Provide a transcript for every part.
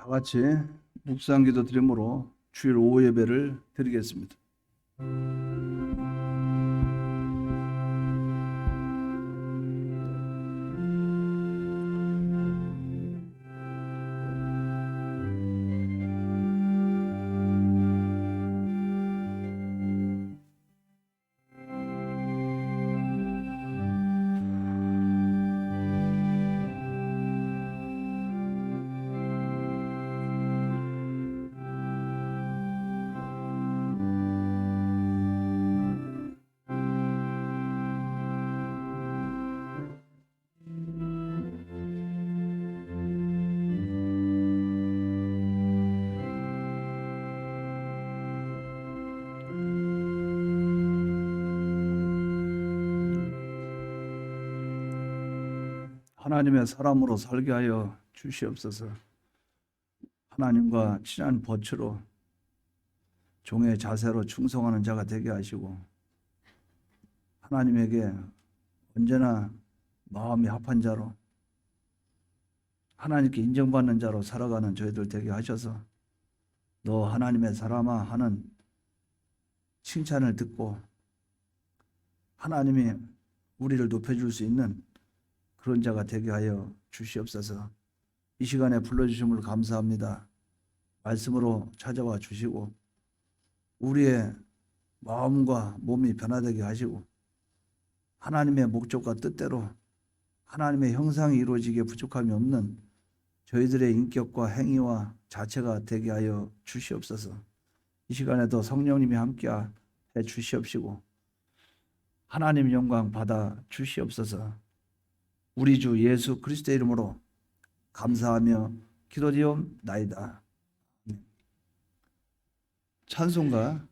다 같이 묵상기도 드림으로 주일 오후 예배를 드리겠습니다. 하나님의 사람으로 살게 하여 주시옵소서. 하나님과 친한 벗으로 종의 자세로 충성하는 자가 되게 하시고, 하나님에게 언제나 마음이 합한 자로, 하나님께 인정받는 자로 살아가는 저희들 되게 하셔서 너 하나님의 사람아 하는 칭찬을 듣고 하나님이 우리를 높여줄 수 있는 그런 자가 되게 하여 주시옵소서. 이 시간에 불러주심을 감사합니다. 말씀으로 찾아와 주시고 우리의 마음과 몸이 변화되게 하시고 하나님의 목적과 뜻대로 하나님의 형상이 이루어지기에 부족함이 없는 저희들의 인격과 행위와 자체가 되게 하여 주시옵소서. 이 시간에도 성령님이 함께 해 주시옵시고 하나님 영광 받아 주시옵소서. 우리 주 예수 그리스도의 이름으로 감사하며 기도드리옵나이다. 찬송가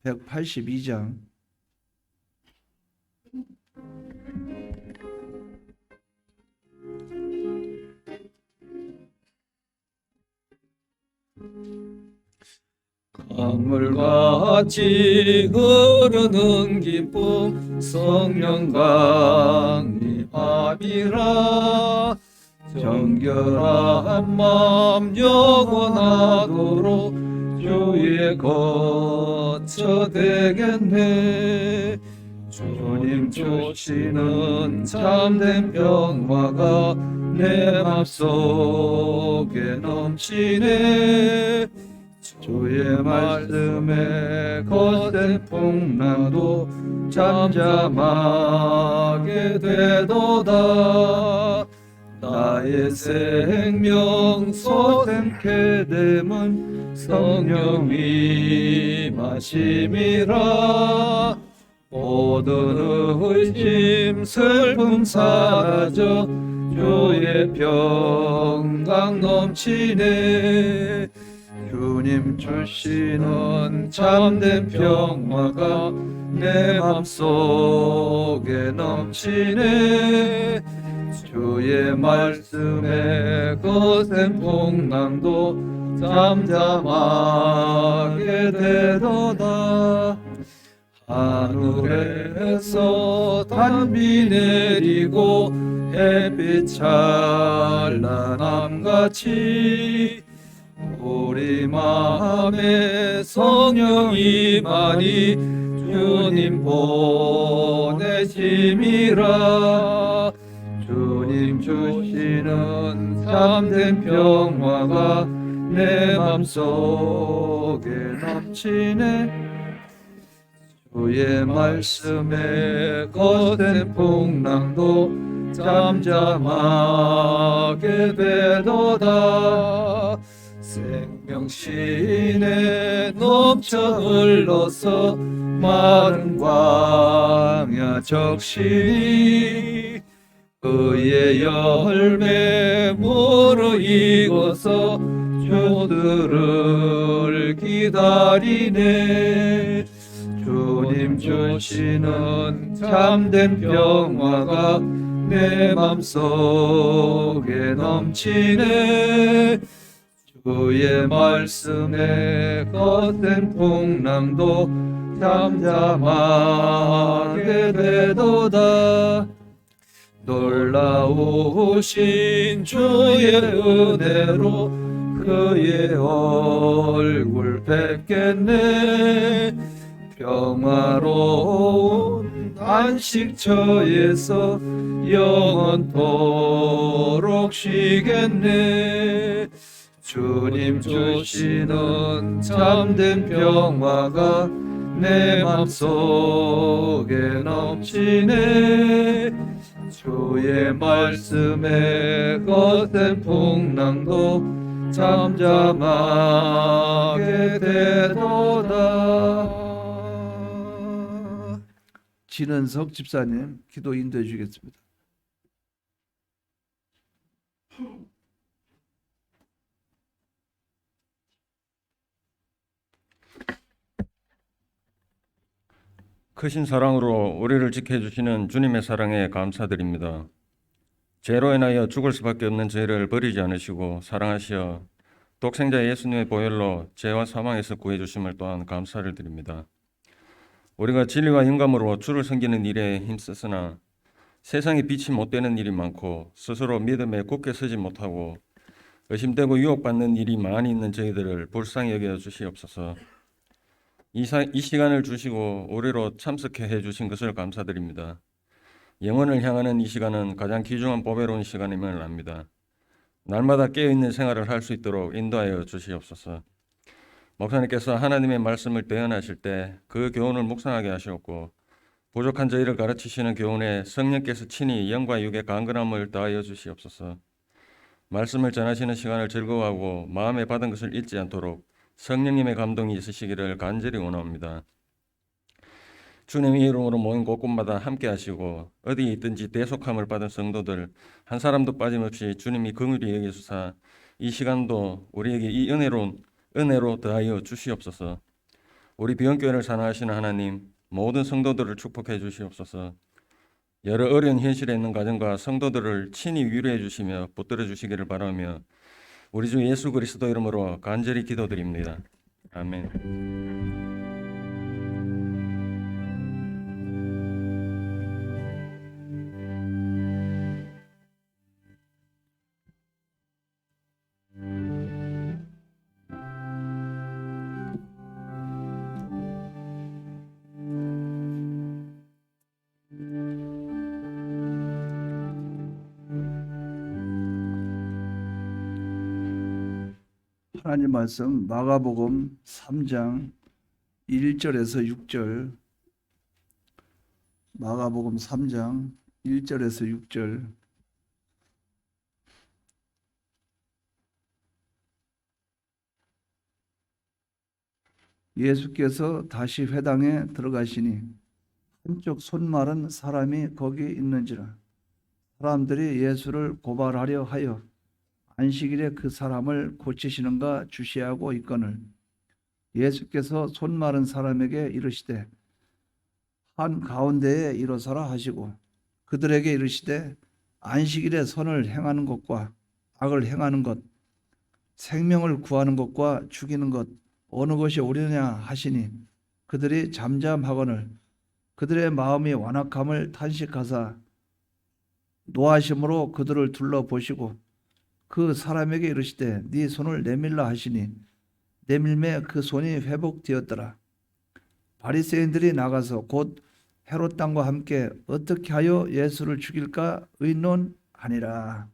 182장 강물같이 흐르는 기쁨 성령 강림함이라. 정결한 마음 영원하도록 주의 거처 되겠네. 주님 주시는 참된 평화가 내 맘속에 넘치네. 주의 말씀에 거센 풍랑도 잠잠하게 되도다. 나의 생명 솟게 됨은 성령이 마심이라. 모든 의심 슬픔 사라져 주의 평강 넘치네. 주님 주시는 참된 평화가 내 맘속에 넘치네. 주의 말씀에 거센 풍랑도 잠잠하게 되도다. 하늘에서 단비 내리고 햇빛 찬란함같이 우리 마음에 성령이 많이 주님 보내심이라. 주님 주시는 참된 평화가 내 맘속에 넘치네. 주의 말씀에 거센 풍랑도 잠잠하게 되도다. 생명신에 넘쳐 흘러서 마른 광야 적시니 그의 열매 무르익어서 주들을 기다리네. 주님 주시는 참된 평화가 내 맘속에 넘치네. 주의 말씀에 거센 풍랑도 잠잠하게 되도다. 놀라우신 주의 은혜로 그의 얼굴 뵙겠네. 평화로운 안식처에서 영원토록 쉬겠네. 주님 주시는 참된 평화가 내 맘속에 넘치네. 주의 말씀에 거센 풍랑도 잠잠하게 되도다. 진은석 집사님 기도 인도해 주겠습니다. 크신 사랑으로 우리를 지켜주시는 주님의 사랑에 감사드립니다. 죄로 인하여 죽을 수밖에 없는 죄를 버리지 않으시고 사랑하시어 독생자 예수님의 보혈로 죄와 사망에서 구해주심을 또한 감사를 드립니다. 우리가 진리와 영감으로 주를 섬기는 일에 힘쓰으나 세상에 빛이 못 되는 일이 많고 스스로 믿음에 굳게 서지 못하고 의심되고 유혹받는 일이 많이 있는 저희들을 불쌍히 여겨 주시옵소서. 이 시간을 주시고 우리로 참석해 해주신 것을 감사드립니다. 영혼을 향하는 이 시간은 가장 귀중한 보배로운 시간임을 압니다. 날마다 깨어있는 생활을 할 수 있도록 인도하여 주시옵소서. 목사님께서 하나님의 말씀을 대언하실 때 그 교훈을 묵상하게 하시옵고 부족한 저희를 가르치시는 교훈에 성령께서 친히 영과 육의 강건함을 더하여 주시옵소서. 말씀을 전하시는 시간을 즐거워하고 마음에 받은 것을 잊지 않도록 성령님의 감동이 있으시기를 간절히 원합니다. 주님의 이름으로 모인 곳곳마다 함께 하시고 어디에 있든지 대속함을 받은 성도들 한 사람도 빠짐없이 주님이 긍휼히 여기소서. 이 시간도 우리에게 이 은혜로 더하여 주시옵소서. 우리 비원교회를 사랑하시는 하나님, 모든 성도들을 축복해 주시옵소서. 여러 어려운 현실에 있는 가정과 성도들을 친히 위로해 주시며 붙들어 주시기를 바라며 우리 주 예수 그리스도 이름으로 간절히 기도드립니다. 아멘. 하나님 말씀 마가복음 3장 1절에서 6절. 마가복음 3장 1절에서 6절. 예수께서 다시 회당에 들어가시니 한쪽 손 마른 사람이 거기 있는지라. 사람들이 예수를 고발하려 하여 안식일에 그 사람을 고치시는가 주시하고 있거늘 예수께서 손 마른 사람에게 이르시되 한 가운데에 일어서라 하시고 그들에게 이르시되 안식일에 선을 행하는 것과 악을 행하는 것, 생명을 구하는 것과 죽이는 것 어느 것이 옳으냐 하시니 그들이 잠잠하거늘 그들의 마음이 완악함을 탄식하사 노하심으로 그들을 둘러보시고 그 사람에게 이르시되 네 손을 내밀라 하시니 내밀매 그 손이 회복되었더라. 바리새인들이 나가서 곧 헤롯 당과 함께 어떻게 하여 예수를 죽일까 의논하니라.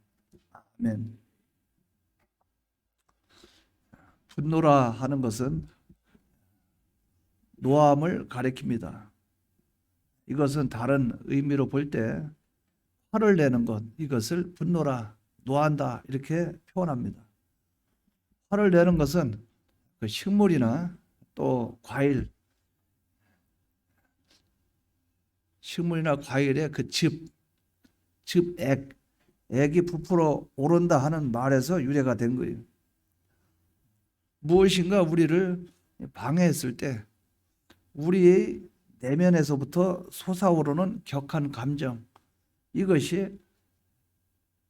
아멘. 분노라 하는 것은 노함을 가리킵니다. 이것은 다른 의미로 볼 때 화를 내는 것, 이것을 분노라, 노한다 이렇게 표현합니다. 화를 내는 것은 그 식물이나 또 과일, 식물이나 과일의 그 액이 부풀어 오른다 하는 말에서 유래가 된 거예요. 무엇인가 우리를 방해했을 때 우리의 내면에서부터 솟아오르는 격한 감정, 이것이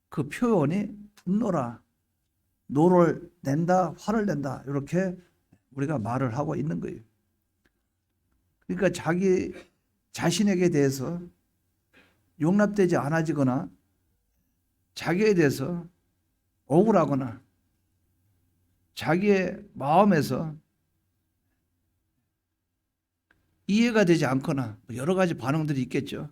그 표현이 분노라, 노를 낸다, 화를 낸다 이렇게 우리가 말을 하고 있는 거예요. 그러니까 자기 자신에게 대해서 용납되지 않아지거나 자기에 대해서 억울하거나 자기의 마음에서 이해가 되지 않거나 여러 가지 반응들이 있겠죠.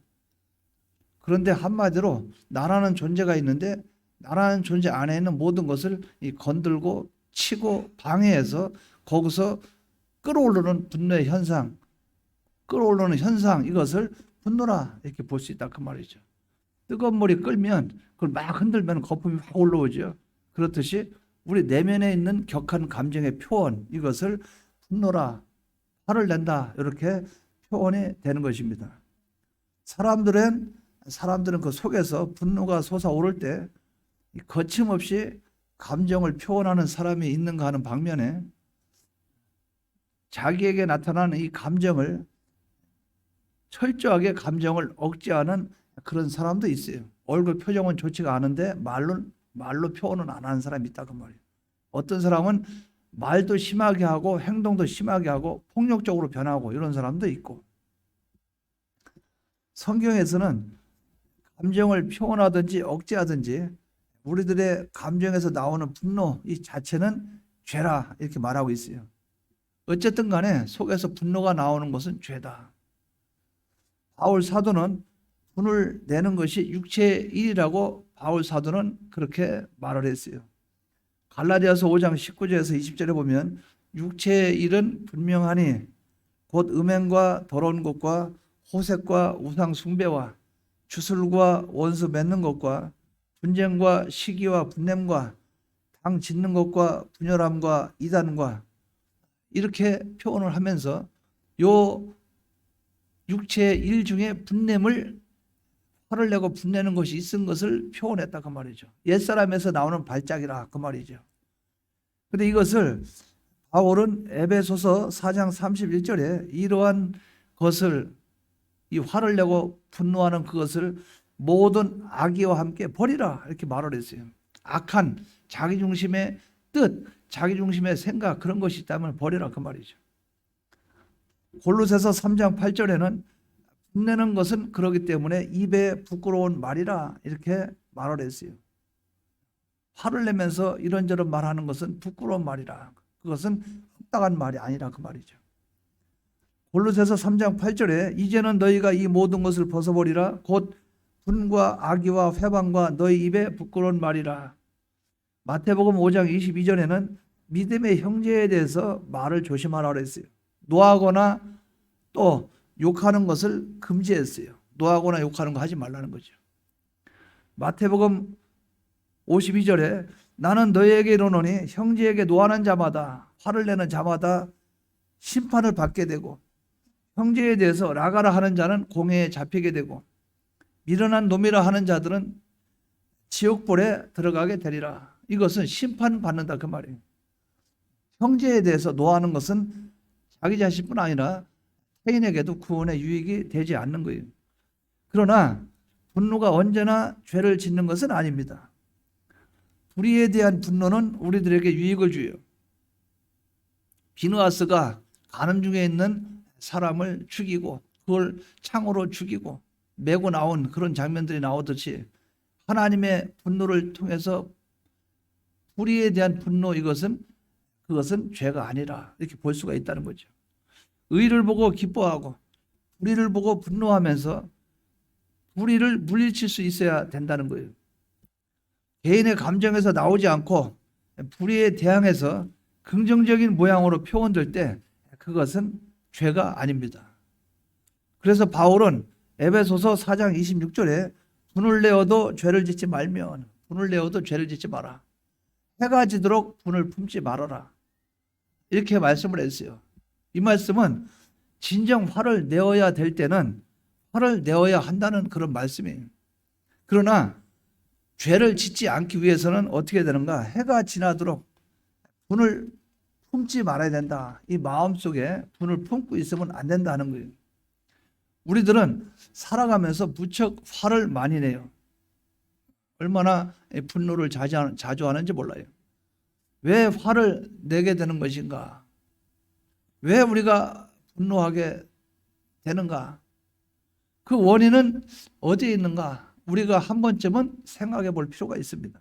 그런데 한마디로 나라는 존재가 있는데 나라는 존재 안에 있는 모든 것을 건들고 치고 방해해서 거기서 끌어오르는 분노의 현상, 끌어오르는 현상, 이것을 분노라 이렇게 볼 수 있다 그 말이죠. 뜨거운 물이 끓면 그걸 막 흔들면 거품이 확 올라오죠. 그렇듯이 우리 내면에 있는 격한 감정의 표현, 이것을 분노라, 화를 낸다 이렇게 표현이 되는 것입니다. 사람들은 그 속에서 분노가 솟아오를 때 거침없이 감정을 표현하는 사람이 있는가 하는 방면에 자기에게 나타나는 이 감정을 철저하게 감정을 억제하는 그런 사람도 있어요. 얼굴 표정은 좋지가 않은데 말로 표현은 안 하는 사람이 있다 그 말이에요. 어떤 사람은 말도 심하게 하고 행동도 심하게 하고 폭력적으로 변하고 이런 사람도 있고, 성경에서는 감정을 표현하든지 억제하든지 우리들의 감정에서 나오는 분노 이 자체는 죄라 이렇게 말하고 있어요. 어쨌든 간에 속에서 분노가 나오는 것은 죄다. 바울 사도는 분을 내는 것이 육체의 일이라고 바울 사도는 그렇게 말을 했어요. 갈라디아서 5장 19절에서 20절에 보면 육체의 일은 분명하니 곧 음행과 더러운 것과 호색과 우상 숭배와 주술과 원수 맺는 것과 분쟁과 시기와 분냄과 당 짓는 것과 분열함과 이단과 이렇게 표현을 하면서 요 육체의 일 중에 분냄을 화를 내고 분내는 것이 있은 것을 표현했다 그 말이죠. 옛사람에서 나오는 발작이라 그 말이죠. 그런데 이것을 바울은 에베소서 4장 31절에 이러한 것을, 이 화를 내고 분노하는 그것을 모든 악의와 함께 버리라 이렇게 말을 했어요. 악한 자기중심의 뜻, 자기중심의 생각, 그런 것이 있다면 버리라 그 말이죠. 골로새서 3장 8절에는 분내는 것은 그러기 때문에 입에 부끄러운 말이라 이렇게 말을 했어요. 화를 내면서 이런저런 말하는 것은 부끄러운 말이라, 그것은 합당한 말이 아니라 그 말이죠. 골로새서 3장 8절에 이제는 너희가 이 모든 것을 벗어버리라 곧 분과 악의와 회방과 너희 입에 부끄러운 말이라. 마태복음 5장 22절에는 믿음의 형제에 대해서 말을 조심하라 그랬어요. 노하거나 또 욕하는 것을 금지했어요. 노하거나 욕하는 거 하지 말라는 거죠. 마태복음 52절에 나는 너희에게 이르노니 형제에게 노하는 자마다, 화를 내는 자마다 심판을 받게 되고 형제에 대해서 라가라 하는 자는 공회에 잡히게 되고 미련한 놈이라 하는 자들은 지옥불에 들어가게 되리라. 이것은 심판받는다 그 말이에요. 형제에 대해서 노하는 것은 자기 자신뿐 아니라 타인에게도 구원의 유익이 되지 않는 거예요. 그러나 분노가 언제나 죄를 짓는 것은 아닙니다. 불의에 대한 분노는 우리들에게 유익을 줘요. 비느하스가 간음 중에 있는 사람을 죽이고 그걸 창으로 죽이고 메고 나온 그런 장면들이 나오듯이 하나님의 분노를 통해서 불의에 대한 분노, 그것은 죄가 아니라 이렇게 볼 수가 있다는 거죠. 의를 보고 기뻐하고 불의를 보고 분노하면서 불의를 물리칠 수 있어야 된다는 거예요. 개인의 감정에서 나오지 않고 불의에 대항해서 긍정적인 모양으로 표현될 때 그것은 죄가 아닙니다. 그래서 바울은 에베소서 4장 26절에 분을 내어도 죄를 짓지 말면 분을 내어도 죄를 짓지 마라. 해가 지도록 분을 품지 말아라. 이렇게 말씀을 했어요. 이 말씀은 진정 화를 내어야 될 때는 화를 내어야 한다는 그런 말씀이에요. 그러나 죄를 짓지 않기 위해서는 어떻게 되는가? 해가 지나도록 분을 품지 말아야 된다. 이 마음속에 분을 품고 있으면 안 된다는 거예요. 우리들은 살아가면서 무척 화를 많이 내요. 얼마나 분노를 자주 하는지 몰라요. 왜 화를 내게 되는 것인가? 왜 우리가 분노하게 되는가? 그 원인은 어디에 있는가? 우리가 한 번쯤은 생각해 볼 필요가 있습니다.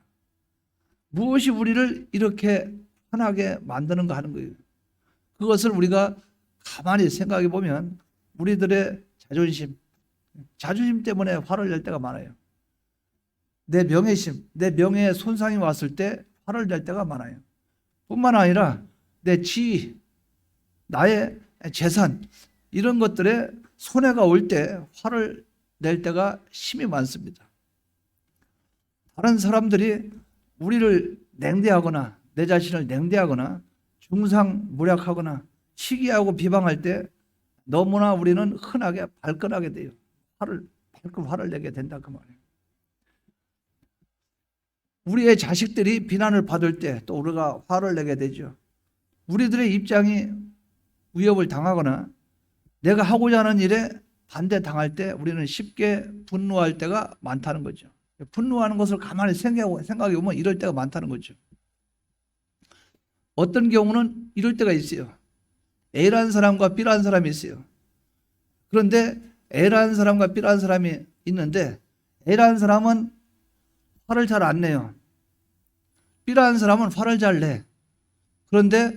무엇이 우리를 이렇게 화나게 만드는가 하는 거예요. 그것을 우리가 가만히 생각해 보면 우리들의 자존심 때문에 화를 낼 때가 많아요. 내 명예심, 내 명예에 손상이 왔을 때 화를 낼 때가 많아요. 뿐만 아니라 내 지위, 나의 재산 이런 것들에 손해가 올 때 화를 낼 때가 심히 많습니다. 다른 사람들이 우리를 냉대하거나 내 자신을 냉대하거나 중상모략하거나 시기하고 비방할 때 너무나 우리는 흔하게 발끈하게 돼요. 화를 내게 된다 그 말이에요. 우리의 자식들이 비난을 받을 때 또 우리가 화를 내게 되죠. 우리들의 입장이 위협을 당하거나 내가 하고자 하는 일에 반대당할 때 우리는 쉽게 분노할 때가 많다는 거죠. 분노하는 것을 가만히 생각해 보면 이럴 때가 많다는 거죠. 어떤 경우는 이럴 때가 있어요. A라는 사람과 B라는 사람이 있어요. 그런데 A라는 사람과 B라는 사람이 있는데 A라는 사람은 화를 잘 안 내요. B라는 사람은 화를 잘 내. 그런데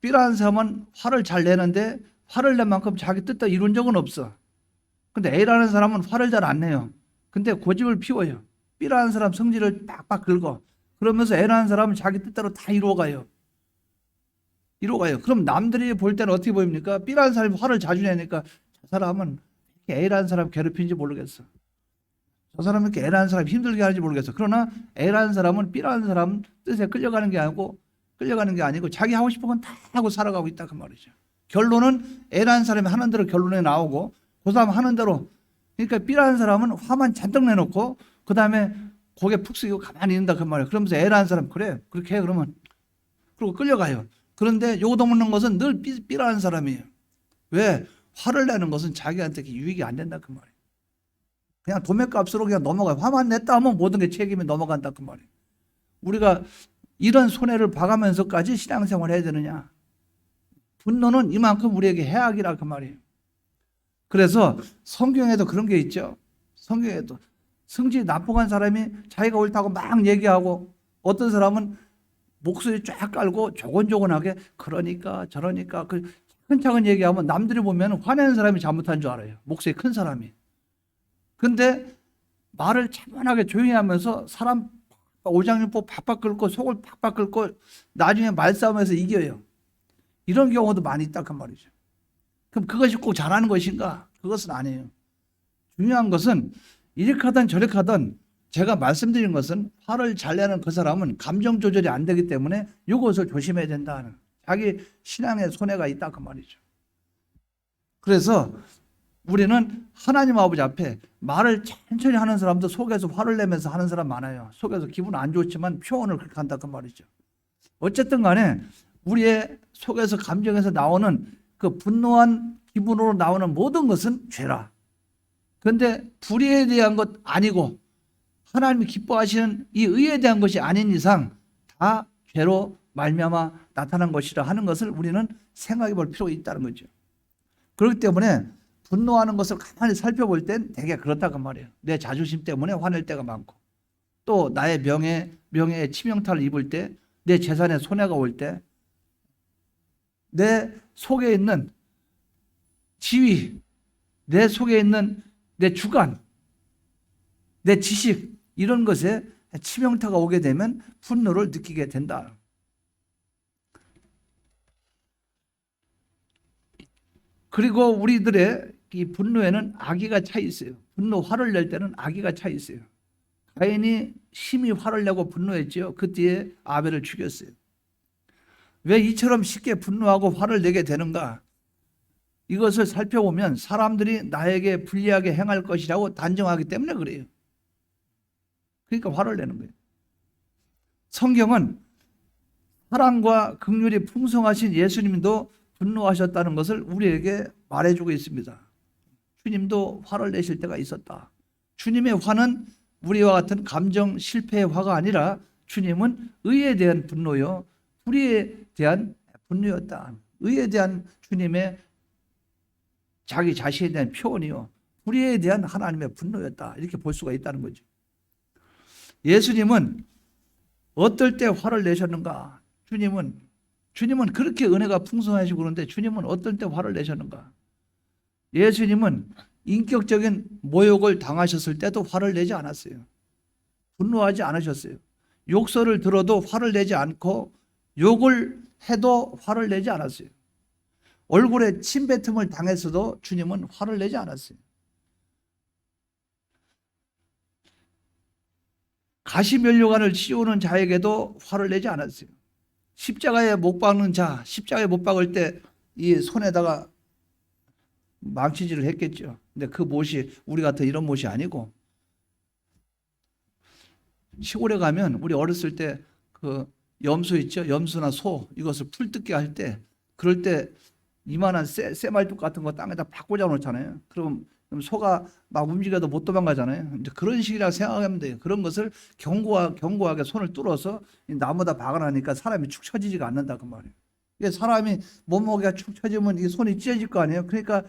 B라는 사람은 화를 잘 내는데 화를 낸 만큼 자기 뜻대로 이룬 적은 없어. 근데 A라는 사람은 화를 잘 안 내요. 근데 고집을 피워요. B라는 사람 성질을 빡빡 긁어. 그러면서 A라는 사람은 자기 뜻대로 다 이루어가요. 그럼 남들이 볼 때는 어떻게 보입니까? B라는 사람이 화를 자주 내니까 저 사람은 A라는 사람 괴롭히는지 모르겠어. 저 사람은 이렇게 A라는 사람이 힘들게 하는지 모르겠어. 그러나 A라는 사람은 B라는 사람 뜻에 끌려가는 게 아니고 자기 하고 싶은 건 다 하고 살아가고 있다 그 말이죠. 결론은 A라는 사람이 하는 대로 결론에 나오고 그 사람 하는 대로 그러니까 B라는 사람은 화만 잔뜩 내놓고 그 다음에 고개 푹 숙이고 가만히 있는다 그 말이에요. 그러면서 A라는 사람 그래 그렇게 해 그러면 그리고 끌려가요. 그런데 요도 묻는 것은 늘 B라는 사람이에요. 왜? 화를 내는 것은 자기한테 유익이 안 된다 그 말이에요. 그냥 도매값으로 그냥 넘어가요. 화만 냈다 하면 모든 게 책임이 넘어간다 그 말이에요. 우리가 이런 손해를 봐가면서까지 신앙생활을 해야 되느냐? 분노는 이만큼 우리에게 해악이라 그 말이에요. 그래서 성경에도 그런 게 있죠. 성경에도 성질이 나쁘한 사람이 자기가 옳다고 막 얘기하고 어떤 사람은 목소리 쫙 깔고 조곤조곤하게 그러니까 저러니까 그 차근차근 얘기하면 남들이 보면 화내는 사람이 잘못한 줄 알아요. 목소리 큰 사람이. 근데 말을 차분하게 조용히 하면서 사람 오장육부 팍팍 긁고 속을 팍팍 긁고 나중에 말싸움에서 이겨요. 이런 경우도 많이 있다 그 말이죠. 그럼 그것이 꼭 잘하는 것인가? 그것은 아니에요. 중요한 것은 이렇게 하든 저렇게 하든 제가 말씀드린 것은 화를 잘 내는 그 사람은 감정 조절이 안 되기 때문에 이것을 조심해야 된다는 자기 신앙에 손해가 있다 그 말이죠. 그래서 우리는 하나님 아버지 앞에 말을 천천히 하는 사람도 속에서 화를 내면서 하는 사람 많아요. 속에서 기분 안 좋지만 표현을 그렇게 한다 그 말이죠. 어쨌든 간에 우리의 속에서 감정에서 나오는 그 분노한 기분으로 나오는 모든 것은 죄라. 그런데 불의에 대한 것 아니고 하나님이 기뻐하시는 이 의에 대한 것이 아닌 이상 다 죄로 말미암아 나타난 것이라 하는 것을 우리는 생각해 볼 필요가 있다는 거죠. 그렇기 때문에 분노하는 것을 가만히 살펴볼 땐 되게 그렇다고 말이에요. 내 자존심 때문에 화낼 때가 많고 또 나의 명예에 치명타를 입을 때 내 재산에 손해가 올 때 내 속에 있는 지위, 내 속에 있는 내 주관, 내 지식 이런 것에 치명타가 오게 되면 분노를 느끼게 된다. 그리고 우리들의 이 분노에는 악의가 차 있어요. 분노, 화를 낼 때는 악의가 차 있어요. 가인이 심히 화를 내고 분노했지요. 그 뒤에 아벨을 죽였어요. 왜 이처럼 쉽게 분노하고 화를 내게 되는가? 이것을 살펴보면 사람들이 나에게 불리하게 행할 것이라고 단정하기 때문에 그래요. 그러니까 화를 내는 거예요. 성경은 사랑과 긍휼이 풍성하신 예수님도 분노하셨다는 것을 우리에게 말해주고 있습니다. 주님도 화를 내실 때가 있었다. 주님의 화는 우리와 같은 감정 실패의 화가 아니라 주님은 의에 대한 분노요, 불의에 대한 분노였다. 의에 대한 주님의 자기 자신에 대한 표현이요, 불의에 대한 하나님의 분노였다. 이렇게 볼 수가 있다는 거죠. 예수님은 어떨 때 화를 내셨는가? 주님은 그렇게 은혜가 풍성하시고 그런데 주님은 어떨 때 화를 내셨는가? 예수님은 인격적인 모욕을 당하셨을 때도 화를 내지 않았어요. 분노하지 않으셨어요. 욕설을 들어도 화를 내지 않고 욕을 해도 화를 내지 않았어요. 얼굴에 침뱉음을 당했어도 주님은 화를 내지 않았어요. 가시면류관을 씌우는 자에게도 화를 내지 않았어요. 십자가에 못 박는 자, 십자가에 못 박을 때 이 손에다가 망치질을 했겠죠. 근데 그 못이 우리 같은 이런 못이 아니고, 시골에 가면 우리 어렸을 때 그 염소 있죠? 염소나 소, 이것을 풀 뜯게 할 때, 그럴 때 이만한 쇠말뚝 같은 거 땅에다 팍 꽂아 놓잖아요. 그럼 소가 막 움직여도 못 도망가잖아요. 이제 그런 식이라고 생각하면 돼요. 그런 것을 견고하게 손을 뚫어서 나무다 박아놓으니까 사람이 축 처지지가 않는다 그 말이에요. 이게 사람이 몸무게가 축 처지면 이 손이 찢어질 거 아니에요. 그러니까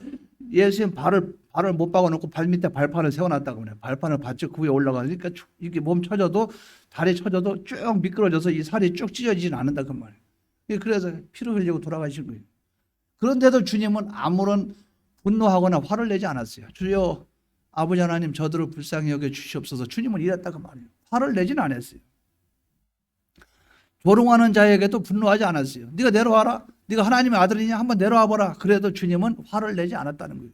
예수님 발을 못 박아놓고 발 밑에 발판을 세워놨다고 그래요. 발판을 받쳐 그 위에 올라가니까 이게 몸 처져도, 다리 처져도 쭉 미끄러져서 이 살이 쭉 찢어지지는 않는다 그 말이에요. 그래서 피를 흘리고 돌아가신 거예요. 그런데도 주님은 아무런 분노하거나 화를 내지 않았어요. 주여 아버지 하나님 저들을 불쌍히 여겨 주시옵소서. 주님은 이랬다 그 말이에요. 화를 내지는 않았어요. 조롱하는 자에게도 분노하지 않았어요. 네가 내려와라. 네가 하나님의 아들이냐? 한번 내려와 보라. 그래도 주님은 화를 내지 않았다는 거예요.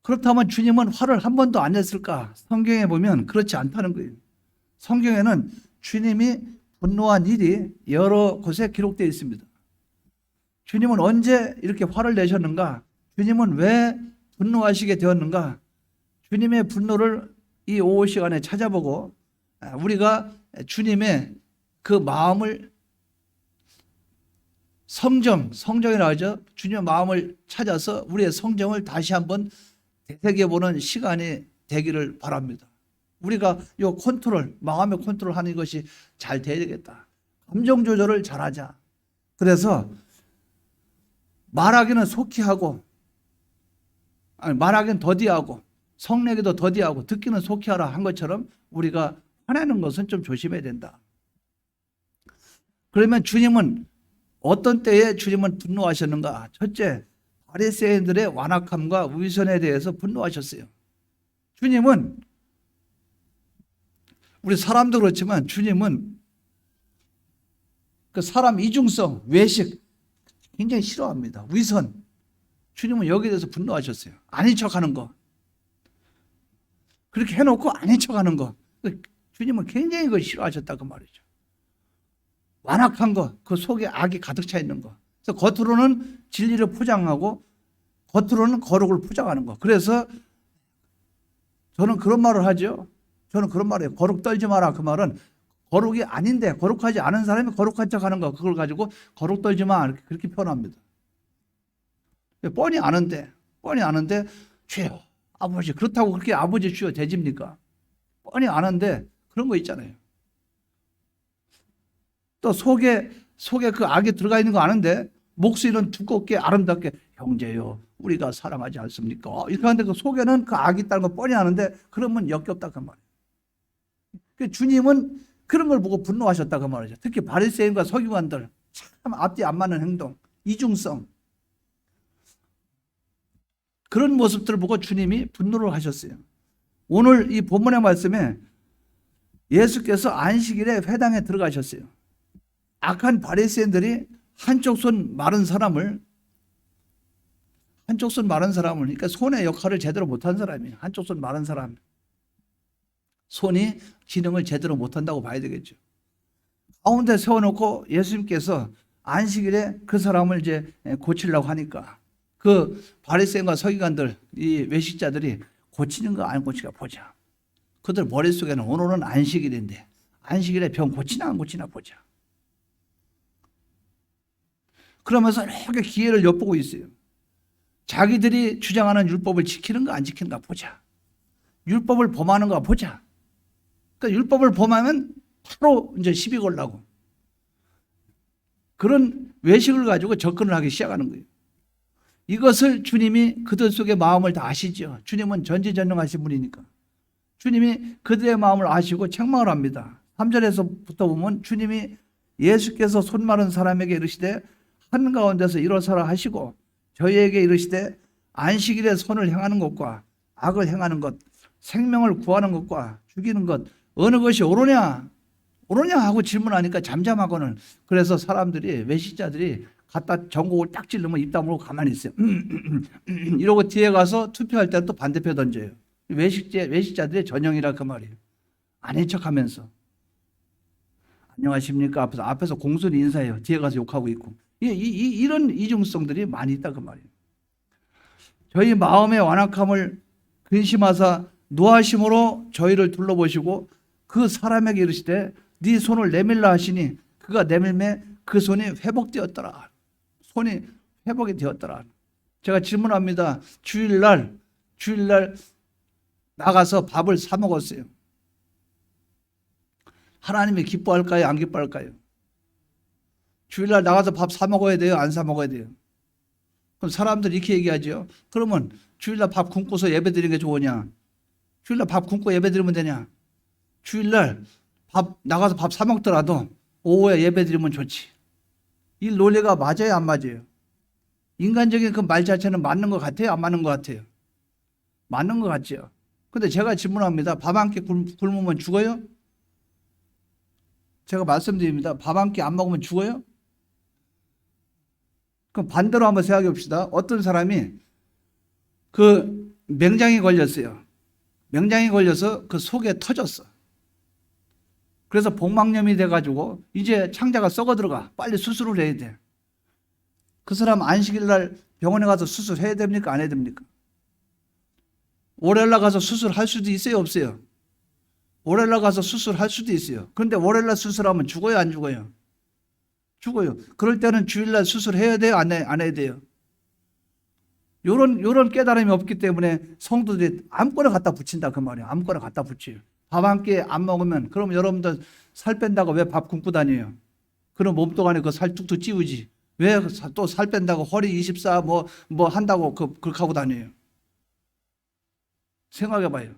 그렇다면 주님은 화를 한 번도 안 냈을까? 성경에 보면 그렇지 않다는 거예요. 성경에는 주님이 분노한 일이 여러 곳에 기록되어 있습니다. 주님은 언제 이렇게 화를 내셨는가? 주님은 왜 분노하시게 되었는가? 주님의 분노를 이 오후 시간에 찾아보고 우리가 주님의 그 마음을 성정이라고 하죠. 주님의 마음을 찾아서 우리의 성정을 다시 한번 되새겨보는 시간이 되기를 바랍니다. 우리가 이 마음의 컨트롤하는 것이 잘 돼야 되겠다. 감정 조절을 잘하자. 그래서 말하기는 속히 하고, 말하기는 더디하고, 성내기도 더디하고, 듣기는 속히 하라 한 것처럼 우리가 화내는 것은 좀 조심해야 된다. 그러면 주님은 어떤 때에 주님은 분노하셨는가? 첫째, 바리새인들의 완악함과 위선에 대해서 분노하셨어요. 주님은, 우리 사람도 그렇지만 주님은 그 사람 이중성, 외식 굉장히 싫어합니다. 위선. 주님은 여기에 대해서 분노하셨어요. 아닌 척하는 거. 그렇게 해놓고 아닌 척하는 거. 주님은 굉장히 그걸 싫어하셨다 그 말이죠. 완악한 거, 그 속에 악이 가득 차 있는 거. 그래서 겉으로는 진리를 포장하고 겉으로는 거룩을 포장하는 거. 그래서 저는 그런 말을 하죠. 저는 그런 말을 해요. 거룩 떨지 마라. 그 말은 거룩이 아닌데, 거룩하지 않은 사람이 거룩한 척하는 거, 그걸 가지고 거룩 떨지 마, 그렇게 표현합니다. 뻔히 아는데 주여 아버지, 그렇다고 그렇게 아버지 주여 대집니까? 뻔히 아는데 그런 거 있잖아요. 또 속에 그 악이 들어가 있는 거 아는데 목소리는 두껍게 아름답게 형제요 우리가 사랑하지 않습니까? 이렇게 하는데 그 속에는 그 악이 있다는 거 뻔히 아는데 그러면 역겹다 그 말이에요. 주님은 그런 걸 보고 분노하셨다 그 말이죠. 특히 바리새인과 서기관들 참 앞뒤 안 맞는 행동, 이중성, 그런 모습들을 보고 주님이 분노를 하셨어요. 오늘 이 본문의 말씀에 예수께서 안식일에 회당에 들어가셨어요. 악한 바리새인들이 한쪽 손 마른 사람을 한쪽 손 마른 사람을, 그러니까 손의 역할을 제대로 못한 사람이에요. 한쪽 손 마른 사람. 손이 기능을 제대로 못한다고 봐야 되겠죠. 가운데 세워놓고 예수님께서 안식일에 그 사람을 이제 고치려고 하니까 그 바리새인과 서기관들, 이 외식자들이 고치는 거 안 고치가 보자. 그들 머릿속에는 오늘은 안식일인데 안식일에 병 고치나 안 고치나 보자. 그러면서 이렇게 기회를 엿보고 있어요. 자기들이 주장하는 율법을 지키는가 안 지키는가 보자. 율법을 범하는가 보자. 그러니까 율법을 범하면 바로 이제 시비 걸라고. 그런 외식을 가지고 접근을 하기 시작하는 거예요. 이것을 주님이 그들 속의 마음을 다 아시죠. 주님은 전지전능하신 분이니까. 주님이 그들의 마음을 아시고 책망을 합니다. 3절에서부터 보면 주님이 예수께서 손 마른 사람에게 이르시되 한가운데서 일어서라 하시고 저희에게 이르시되 안식일에 선을 행하는 것과 악을 행하는 것, 생명을 구하는 것과 죽이는 것 어느 것이 옳으냐 하고 질문하니까 잠잠하고는, 그래서 사람들이, 외식자들이 갖다 전곡을 딱 찌르면 입 다물고 가만히 있어요. 이러고 뒤에 가서 투표할 때는 또 반대표 던져요. 외식자들의 전형이라 그 말이에요. 아닌 척하면서 안녕하십니까 앞에서 공손히 인사해요. 뒤에 가서 욕하고 있고. 이런 이중성들이 많이 있다 그 말이에요. 저희 마음의 완악함을 근심하사 노하심으로 저희를 둘러보시고 그 사람에게 이르시되 네 손을 내밀라 하시니 그가 내밀매 그 손이 회복되었더라. 손이 회복이 되었더라. 제가 질문합니다. 주일날 나가서 밥을 사 먹었어요. 하나님이 기뻐할까요? 안 기뻐할까요? 주일날 나가서 밥 사 먹어야 돼요? 안 사 먹어야 돼요? 그럼 사람들이 이렇게 얘기하죠. 그러면 주일날 밥 굶고서 예배 드리는 게 좋으냐? 주일날 밥 굶고 예배 드리면 되냐? 주일날 나가서 밥 사 먹더라도 오후에 예배 드리면 좋지. 이 논리가 맞아요? 안 맞아요? 인간적인 그 말 자체는 맞는 것 같아요? 안 맞는 것 같아요? 맞는 것 같죠. 근데 제가 질문합니다. 밥 한 끼 굶으면 죽어요? 제가 말씀드립니다. 밥 한 끼 안 먹으면 죽어요? 그럼 반대로 한번 생각해 봅시다. 어떤 사람이 그 맹장이 걸렸어요. 맹장이 걸려서 그 속에 터졌어. 그래서 복막염이 돼가지고 이제 창자가 썩어 들어가. 빨리 수술을 해야 돼. 그 사람 안식일 날 병원에 가서 수술해야 됩니까? 안 해야 됩니까? 월요일 날 가서 수술할 수도 있어요? 없어요? 월요일 날 가서 수술할 수도 있어요. 그런데 월요일 날 수술하면 죽어요? 안 죽어요? 죽어요. 그럴 때는 주일날 수술해야 돼요? 안 해야 돼요? 요런 깨달음이 없기 때문에 성도들이 아무거나 갖다 붙인다 그 말이에요. 아무거나 갖다 붙여요. 밥 한 끼 안 먹으면 그럼 여러분들 살 뺀다고 왜 밥 굶고 다녀요? 그럼 몸뚱 안에 그 살 뚝뚝 찌우지. 왜 또 살 뺀다고 허리 24 뭐 한다고 그렇게 하고 다녀요? 생각해 봐요.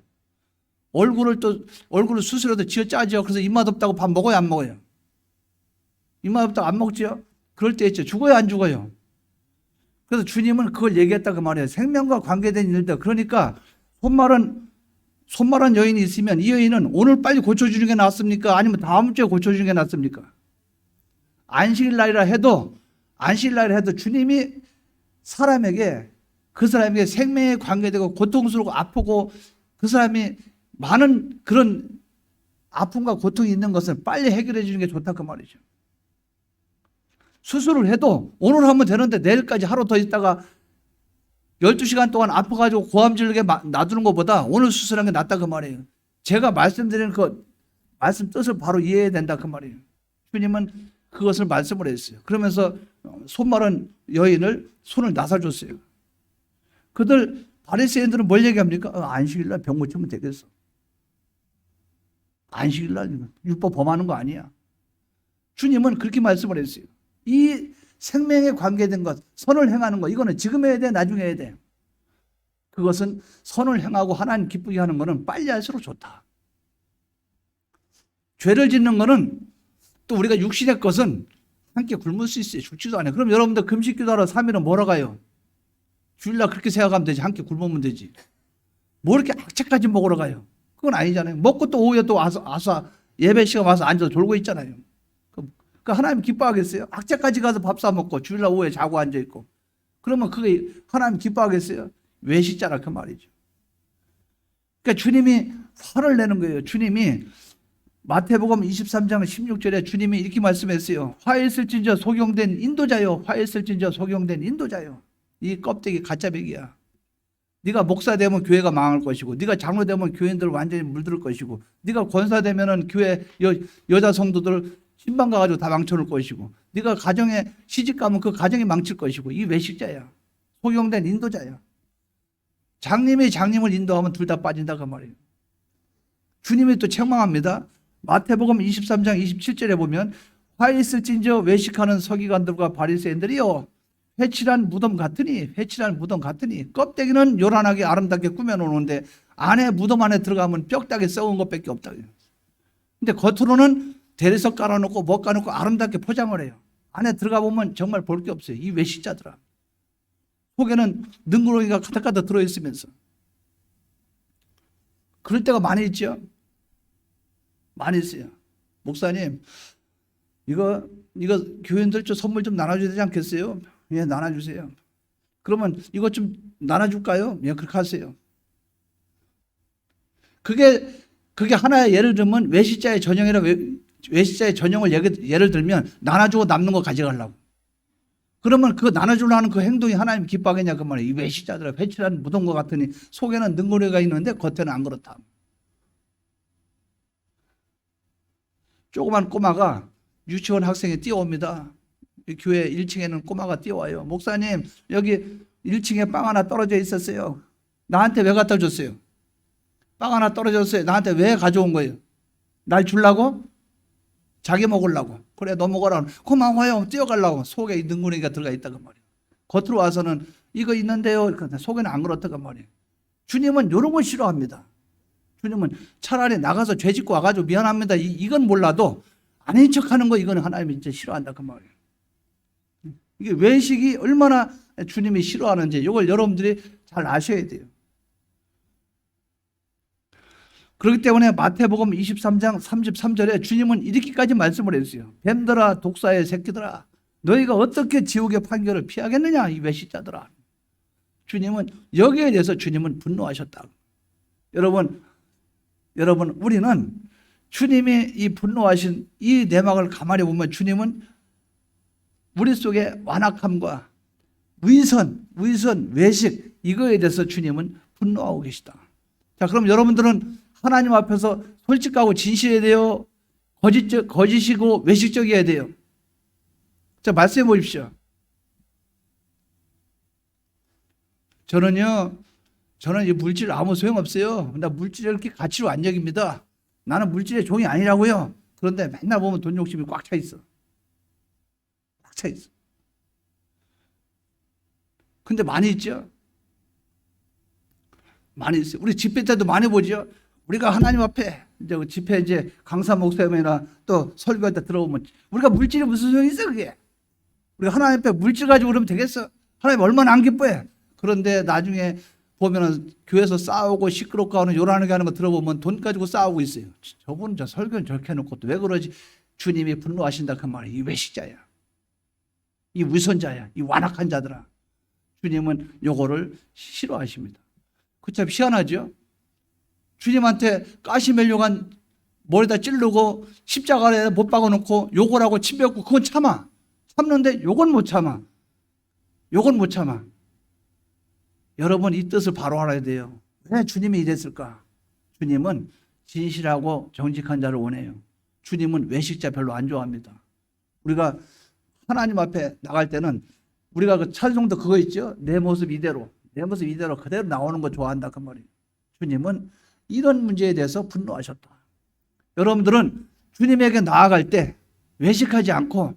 얼굴을 수술해도 쥐어 짜죠. 그래서 입맛 없다고 밥 먹어요, 안 먹어요? 입맛 없다고 안 먹죠? 그럴 때 있죠. 죽어요, 안 죽어요? 그래서 주님은 그걸 얘기했다 그 말이에요. 생명과 관계된 일들. 그러니까 손마른 여인이 있으면 이 여인은 오늘 빨리 고쳐주는 게 낫습니까? 아니면 다음 주에 고쳐주는 게 낫습니까? 안식일 날이라 해도 주님이 그 사람에게 생명에 관계되고 고통스럽고 아프고 그 사람이 많은 그런 아픔과 고통이 있는 것을 빨리 해결해 주는 게 좋다 그 말이죠. 수술을 해도 오늘 하면 되는데 내일까지 하루 더 있다가 12시간 동안 아파가지고 고함지르게 놔두는 것보다 오늘 수술하는 게 낫다 그 말이에요. 제가 말씀드리는 그 말씀 뜻을 바로 이해해야 된다 그 말이에요. 주님은 그것을 말씀을 했어요. 그러면서 손 마른 여인을 손을 나사줬어요. 그들 바리새인들은 뭘 얘기합니까? 안식일날 병 고치면 되겠어. 안식일날 율법 범하는 거 아니야. 주님은 그렇게 말씀을 했어요. 이 생명에 관계된 것, 선을 행하는 것, 이거는 지금 해야 돼, 나중에 해야 돼. 그것은 선을 행하고 하나님 기쁘게 하는 것은 빨리 할수록 좋다. 죄를 짓는 것은 또 우리가 육신의 것은 함께 굶을 수 있어요. 죽지도 않아요. 그럼 여러분들 금식 기도하러 3일은 뭐러 가요? 주일날 그렇게 생각하면 되지. 함께 굶으면 되지. 뭐 이렇게 악착까지 먹으러 가요? 그건 아니잖아요. 먹고 또 오후에 또 와서 예배 시간 와서 앉아서 졸고 있잖아요. 그 하나님 기뻐하겠어요? 악착까지 가서 밥 사 먹고 주일날 오후에 자고 앉아 있고. 그러면 그게 하나님 기뻐하겠어요? 외식자라 그 말이죠. 그러니까 주님이 화를 내는 거예요. 주님이 마태복음 23장 16절에 주님이 이렇게 말씀했어요. 화했을진저 소경된 인도자요. 화했을진저 소경된 인도자요. 이 껍데기 가짜배기야. 네가 목사 되면 교회가 망할 것이고, 네가 장로 되면 교인들 완전히 물들 것이고, 네가 권사 되면은 교회 여자 성도들 신방 가가지고 다 망쳐놓을 것이고, 네가 가정에 시집 가면 그 가정이 망칠 것이고, 이 외식자야. 소경된 인도자야. 장님이 장님을 인도하면 둘 다 빠진다 그 말이에요. 주님이 또 책망합니다. 마태복음 23장 27절에 보면 화 있을진저 외식하는 서기관들과 바리새인들이요 회칠한 무덤 같으니 껍데기는 요란하게 아름답게 꾸며놓는데 안에 무덤 안에 들어가면 뼈다귀 썩은 것밖에 없다. 근데 겉으로는 대리석 깔아놓고 못 깔아놓고 아름답게 포장을 해요. 안에 들어가 보면 정말 볼 게 없어요. 이 외식자들아. 속에는 능구렁이가 가득가득 들어있으면서. 그럴 때가 많이 있죠. 많이 있어요. 목사님, 이거 교인들 좀 선물 좀 나눠줘야 되지 않겠어요? 예, 나눠주세요. 그러면 이것 좀 나눠줄까요? 예, 그렇게 하세요. 그게 하나의 예를 들면 외식자의 전형을 예를 들면 나눠주고 남는 거 가져가려고. 그러면 그 나눠주려는 그 행동이 하나님 기뻐하겠냐 그 말이에요. 이 외식자들아 회칠한 무덤과 같으니 속에는 능고리가 있는데 겉에는 안 그렇다. 조그만 꼬마가 유치원 학생이 뛰어옵니다. 교회 1층에는 꼬마가 뛰어와요. 목사님, 여기 1층에 빵 하나 떨어져 있었어요. 나한테 왜 갖다 줬어요? 빵 하나 떨어졌어요. 나한테 왜 가져온 거예요? 날 주려고? 자기 먹으려고. 그래, 너 먹어라. 고마워요. 뛰어가려고. 속에 능구렁이가 들어가 있다고 말이에요. 겉으로 와서는 이거 있는데요. 속에는 안 그렇다고 말이에요. 주님은 이런 걸 싫어합니다. 주님은 차라리 나가서 죄 짓고 와가지고 미안합니다. 이건 몰라도 아닌 척하는 거 이거는 하나님이 진짜 싫어한다 그 말이에요. 이게 외식이 얼마나 주님이 싫어하는지 이걸 여러분들이 잘 아셔야 돼요. 그렇기 때문에 마태복음 23장 33절에 주님은 이렇게까지 말씀을 했어요. 뱀들아 독사의 새끼들아 너희가 어떻게 지옥의 판결을 피하겠느냐 이 외식자들아. 주님은 여기에 대해서 주님은 분노하셨다. 여러분 우리는 주님이 이 분노하신 이 내막을 가만히 보면 주님은 우리 속에 완악함과 위선, 외식 이거에 대해서 주님은 분노하고 계시다. 자, 그럼 여러분들은 하나님 앞에서 솔직하고 진실해야 돼요? 거짓이고 외식적이어야 돼요? 자, 말씀해 보십시오. 저는 이 물질 아무 소용없어요. 나 물질을 이렇게 가치로 안 여깁니다. 나는 물질의 종이 아니라고요. 그런데 맨날 보면 돈 욕심이 꽉 차 있어. 꽉 차 있어. 근데 많이 있죠? 많이 있어요. 우리 집회 때도 많이 보죠? 우리가 하나님 앞에 집회 강사 목사님이나 또 설교할 때 들어오면 우리가 물질이 무슨 소용이 있어 그게? 우리가 하나님 앞에 물질 가지고 그러면 되겠어? 하나님 얼마나 안 기뻐해? 그런데 나중에 보면은 교회에서 싸우고 시끄럽고 하는 요란하게 하는 거 들어보면 돈 가지고 싸우고 있어요. 저분은 저 설교는 저렇게 해놓고 또 왜 그러지? 주님이 분노하신다 그 말이야. 이 외식자야. 이 위선자야. 이 완악한 자들아. 주님은 요거를 싫어하십니다. 그 참 희한하죠? 주님한테 가시 멜려간 머리다 찌르고 십자가에 못 박아놓고 욕을 하고 침 뱉고 그건 참아. 참는데 요건 못 참아. 요건 못 참아. 여러분 이 뜻을 바로 알아야 돼요. 왜 주님이 이랬을까? 주님은 진실하고 정직한 자를 원해요. 주님은 외식자 별로 안 좋아합니다. 우리가 하나님 앞에 나갈 때는 우리가 그 찬송도 그거 있죠? 내 모습 이대로 그대로 나오는 거 좋아한다 그 말이에요. 주님은 이런 문제에 대해서 분노하셨다. 여러분들은 주님에게 나아갈 때 외식하지 않고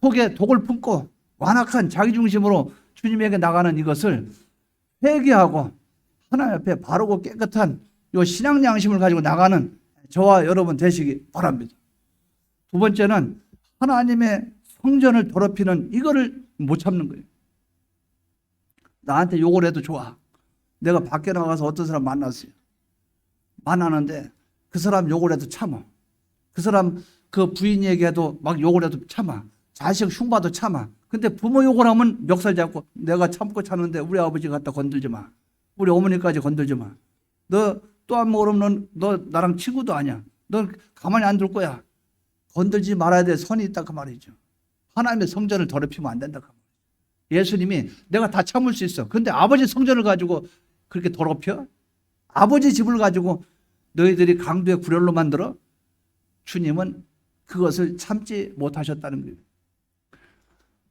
속에 독을 품고 완악한 자기중심으로 주님에게 나가는 이것을 회개하고 하나님 앞에 바르고 깨끗한 이 신앙 양심을 가지고 나가는 저와 여러분 되시기 바랍니다. 두 번째는 하나님의 성전을 더럽히는 이거를 못 참는 거예요. 나한테 욕을 해도 좋아. 내가 밖에 나가서 어떤 사람 만났어요. 만나는데 그 사람 욕을 해도 참아. 그 사람 그 부인 얘기해도 막 욕을 해도 참아. 자식 흉봐도 참아. 근데 부모 욕을 하면 멱살 잡고 내가 참고 차는데 우리 아버지 갖다 건들지 마. 우리 어머니까지 건들지 마. 너 또 안 먹으면 너 나랑 친구도 아니야. 너 가만히 안 둘 거야. 건들지 말아야 될 선이 있다 그 말이죠. 하나님의 성전을 더럽히면 안 된다 그 말이죠. 예수님이 내가 다 참을 수 있어. 근데 아버지 성전을 가지고 그렇게 더럽혀? 아버지 집을 가지고 너희들이 강도의 구렬로 만들어? 주님은 그것을 참지 못하셨다는 거예요.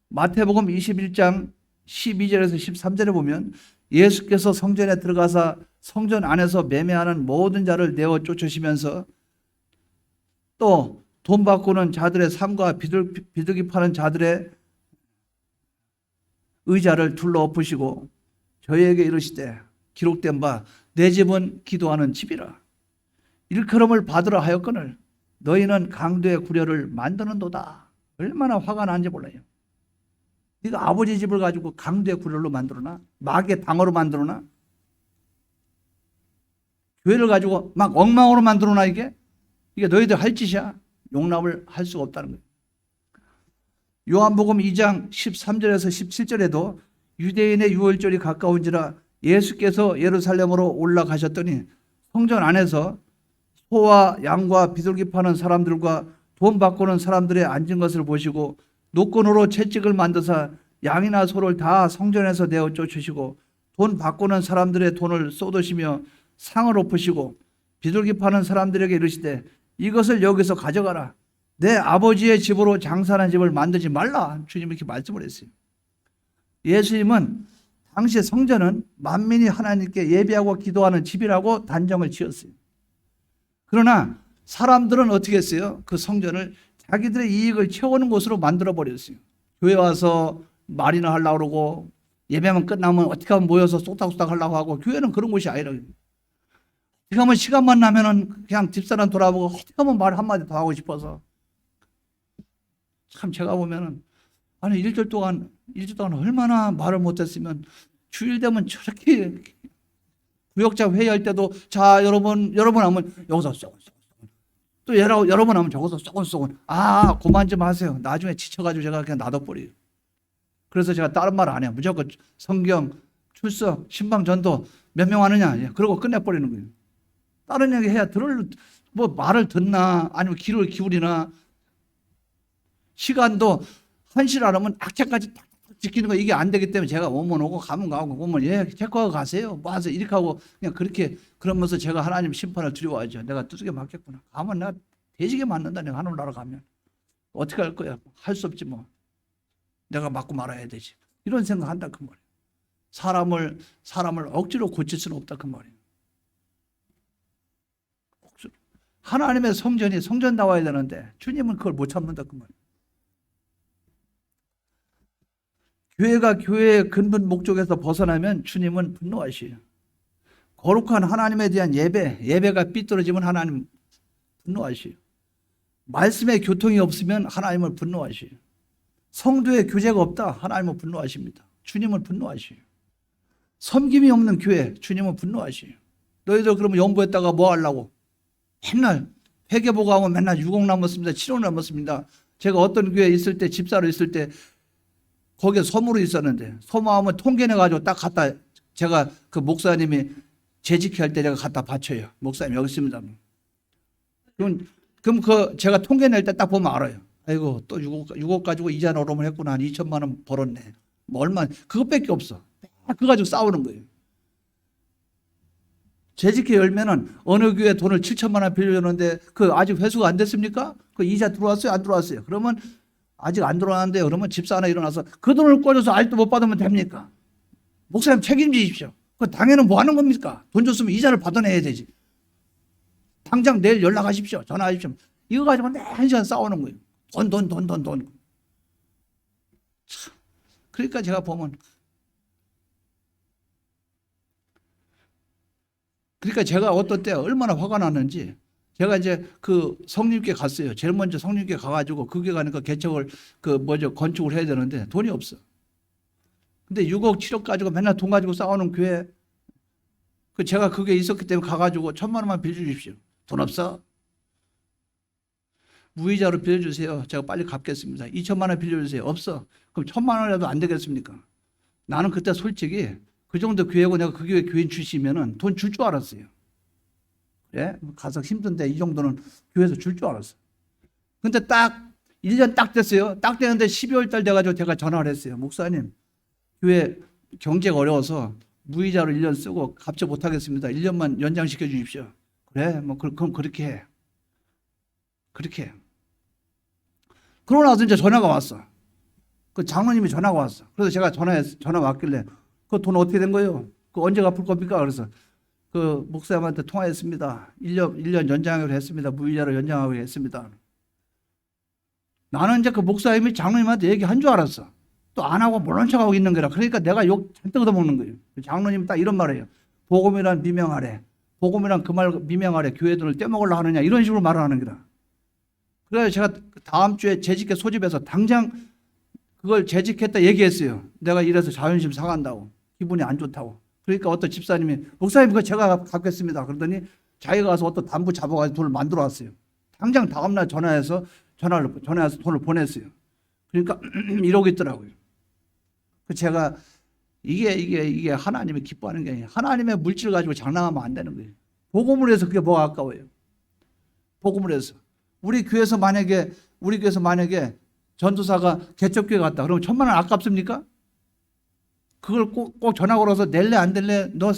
마태복음 21장 12절에서 13절에 보면 예수께서 성전에 들어가서 성전 안에서 매매하는 모든 자를 내어 쫓으시면서 또 돈 바꾸는 자들의 삶과 비둘기 파는 자들의 의자를 둘러 엎으시고 저희에게 이르시되 기록된 바 내 집은 기도하는 집이라. 일컬음을 받으라 하였거늘 너희는 강도의 구려를 만드는도다. 얼마나 화가 나는지 몰라요. 네가 아버지 집을 가지고 강도의 구렬로 만들어놔? 마귀의 방어로 만들어놔? 교회를 가지고 막 엉망으로 만들어놔 이게? 이게 너희들 할 짓이야? 용납을 할 수가 없다는 거예요. 요한복음 2장 13절에서 17절에도 유대인의 유월절이 가까운지라 예수께서 예루살렘으로 올라가셨더니 성전 안에서 소와 양과 비둘기 파는 사람들과 돈 바꾸는 사람들의 앉은 것을 보시고 노끈으로 채찍을 만드사 양이나 소를 다 성전에서 내어 쫓으시고 돈 바꾸는 사람들의 돈을 쏟으시며 상을 엎으시고 비둘기 파는 사람들에게 이르시되 이것을 여기서 가져가라. 내 아버지의 집으로 장사하는 집을 만들지 말라. 주님 이렇게 말씀을 했어요. 예수님은 당시 성전은 만민이 하나님께 예배하고 기도하는 집이라고 단정을 지었어요. 그러나 사람들은 어떻게 했어요? 그 성전을 자기들의 이익을 채우는 곳으로 만들어버렸어요. 교회 와서 말이나 하려고 그러고 예배만 끝나면 어떻게 하면 모여서 쏙닥쏙닥 하려고 하고 교회는 그런 곳이 아니라고. 어떻게 하면 시간만 나면은 그냥 집사람 돌아보고 어떻게 하면 말 한마디 더 하고 싶어서. 참 제가 보면은 아니 일주일 동안 얼마나 말을 못했으면 주일 되면 저렇게 구역장 회의할 때도 자 여러분 하면 여기서 또 여러 번 하면 저기서 쏘곤 그만 좀 하세요. 나중에 지쳐가지고 제가 그냥 놔둬버려요. 그래서 제가 다른 말 안 해요. 무조건 성경, 출석, 신방 전도 몇 명 하느냐 그러고 끝내버리는 거예요. 다른 얘기 해야 뭐 말을 듣나 아니면 귀를 기울이나. 시간도 1시를 안 하면 악착까지 딱 지키는 거 이게 안 되기 때문에 제가 오면 오고 가면 가고 오면 체크하고 가세요. 뭐 하세요. 이렇게 하고 그냥 그렇게 그러면서 제가 하나님 심판을 두려워하죠. 내가 두둑에 맞겠구나. 가면 내가 돼지게 맞는다. 내가 하늘나라 가면. 어떻게 할 거야. 할 수 없지 뭐. 내가 맞고 말아야 되지. 이런 생각한다 그 말이에요. 사람을 억지로 고칠 수는 없다 그 말이에요. 하나님의 성전이 성전 나와야 되는데 주님은 그걸 못 참는다 그 말이에요. 교회가 교회의 근본 목적에서 벗어나면 주님은 분노하시요. 거룩한 하나님에 대한 예배가 삐뚤어지면 하나님 분노하시요. 말씀의 교통이 없으면 하나님을 분노하시요. 성도의 교제가 없다 하나님은 분노하십니다. 주님은 분노하시요. 섬김이 없는 교회 주님은 분노하시요. 너희들 그러면 연구했다가 뭐 하려고? 맨날 회계보고 하면 맨날 6억 남았습니다. 7억 남았습니다. 제가 어떤 교회에 있을 때 집사로 있을 때 거기에 소물이 있었는데 소모하면 통계내가지고 딱 갖다 제가 그 목사님이 재직할 때 제가 갖다 바쳐요. 목사님 여기 있습니다. 그럼 제가 통계낼 때 딱 보면 알아요. 아이고 또 6억 가지고 이자 노름을 했구나. 한 2천만 원 벌었네. 뭐 얼마 그것밖에 없어. 그거 가지고 싸우는 거예요. 재직회 열면은 어느 교회 돈을 7천만 원 빌려줬는데 그 아직 회수가 안 됐습니까? 그 이자 들어왔어요? 안 들어왔어요? 그러면 아직 안 들어왔는데 그러면 집사 하나 일어나서 그 돈을 꿔줘서 아직도 못 받으면 됩니까? 목사님 책임지십시오. 그 당연히 뭐 하는 겁니까? 돈 줬으면 이자를 받아내야 되지. 당장 내일 연락하십시오. 전화하십시오. 이거 가지고 1시간 싸우는 거예요. 돈. 참. 그러니까 제가 보면 그러니까 제가 어떤 때 얼마나 화가 났는지 제가 이제 그 성님께 갔어요. 제일 먼저 성님께 가가지고 그게 가니까 개척을 건축을 해야 되는데 돈이 없어. 근데 6억 7억 가지고 맨날 돈 가지고 싸우는 교회 제가 그게 있었기 때문에 가가지고 1,000만 원만 빌려주십시오. 돈 없어? 무이자로 빌려주세요. 제가 빨리 갚겠습니다. 2천만 원 빌려주세요. 없어. 그럼 1,000만 원이라도 안 되겠습니까? 나는 그때 솔직히 그 정도 교회고 내가 그 교회 교인 출신이면은 돈 줄 줄 알았어요. 그래? 가서 힘든데 이 정도는 교회에서 줄 줄 알았어. 근데 딱 1년 딱 됐어요. 딱 되는데 12월 달 돼가지고 제가 전화를 했어요. 목사님, 교회 경제가 어려워서 무이자로 1년 쓰고 갚지 못하겠습니다. 1년만 연장시켜 주십시오. 그래, 뭐 그럼 그렇게 해. 그렇게 해. 그러고 나서 이제 전화가 왔어. 그 장로님이 전화가 왔어. 그래서 제가 전화 왔길래 그 돈 어떻게 된 거예요? 그 언제 갚을 겁니까? 그래서 그 목사님한테 통화했습니다. 1년 연장하기로 했습니다. 무이자로 연장하기로 했습니다. 나는 이제 그 목사님이 장로님한테 얘기한 줄 알았어. 또 안 하고 모른 척하고 있는 거라. 그러니까 내가 욕 잔뜩 얻어먹는 거예요. 장로님이 딱 이런 말이에요. 복음이란 미명하래. 복음이란 그 말 미명하래. 교회 돈을 떼먹으려고 하느냐. 이런 식으로 말을 하는 거다. 그래서 제가 다음 주에 재직회 소집해서 당장 그걸 재직했다 얘기했어요. 내가 이래서 자존심 상한다고. 기분이 안 좋다고. 그러니까 어떤 집사님이 목사님 그거 제가 갚겠습니다. 그러더니 자기가 가서 어떤 담부 잡아가지고 돈을 만들어 왔어요. 당장 다음날 전화해서 돈을 보냈어요. 그러니까 이러고 있더라고요. 제가 이게 하나님이 기뻐하는 게 아니에요. 하나님의 물질 가지고 장난하면 안 되는 거예요. 복음을 해서 그게 뭐가 아까워요. 복음을 해서 우리 교회에서 만약에 전도사가 개척교회 갔다 그러면 1,000만 원 아깝습니까? 그걸 꼭 전화 걸어서 낼래 안 낼래 너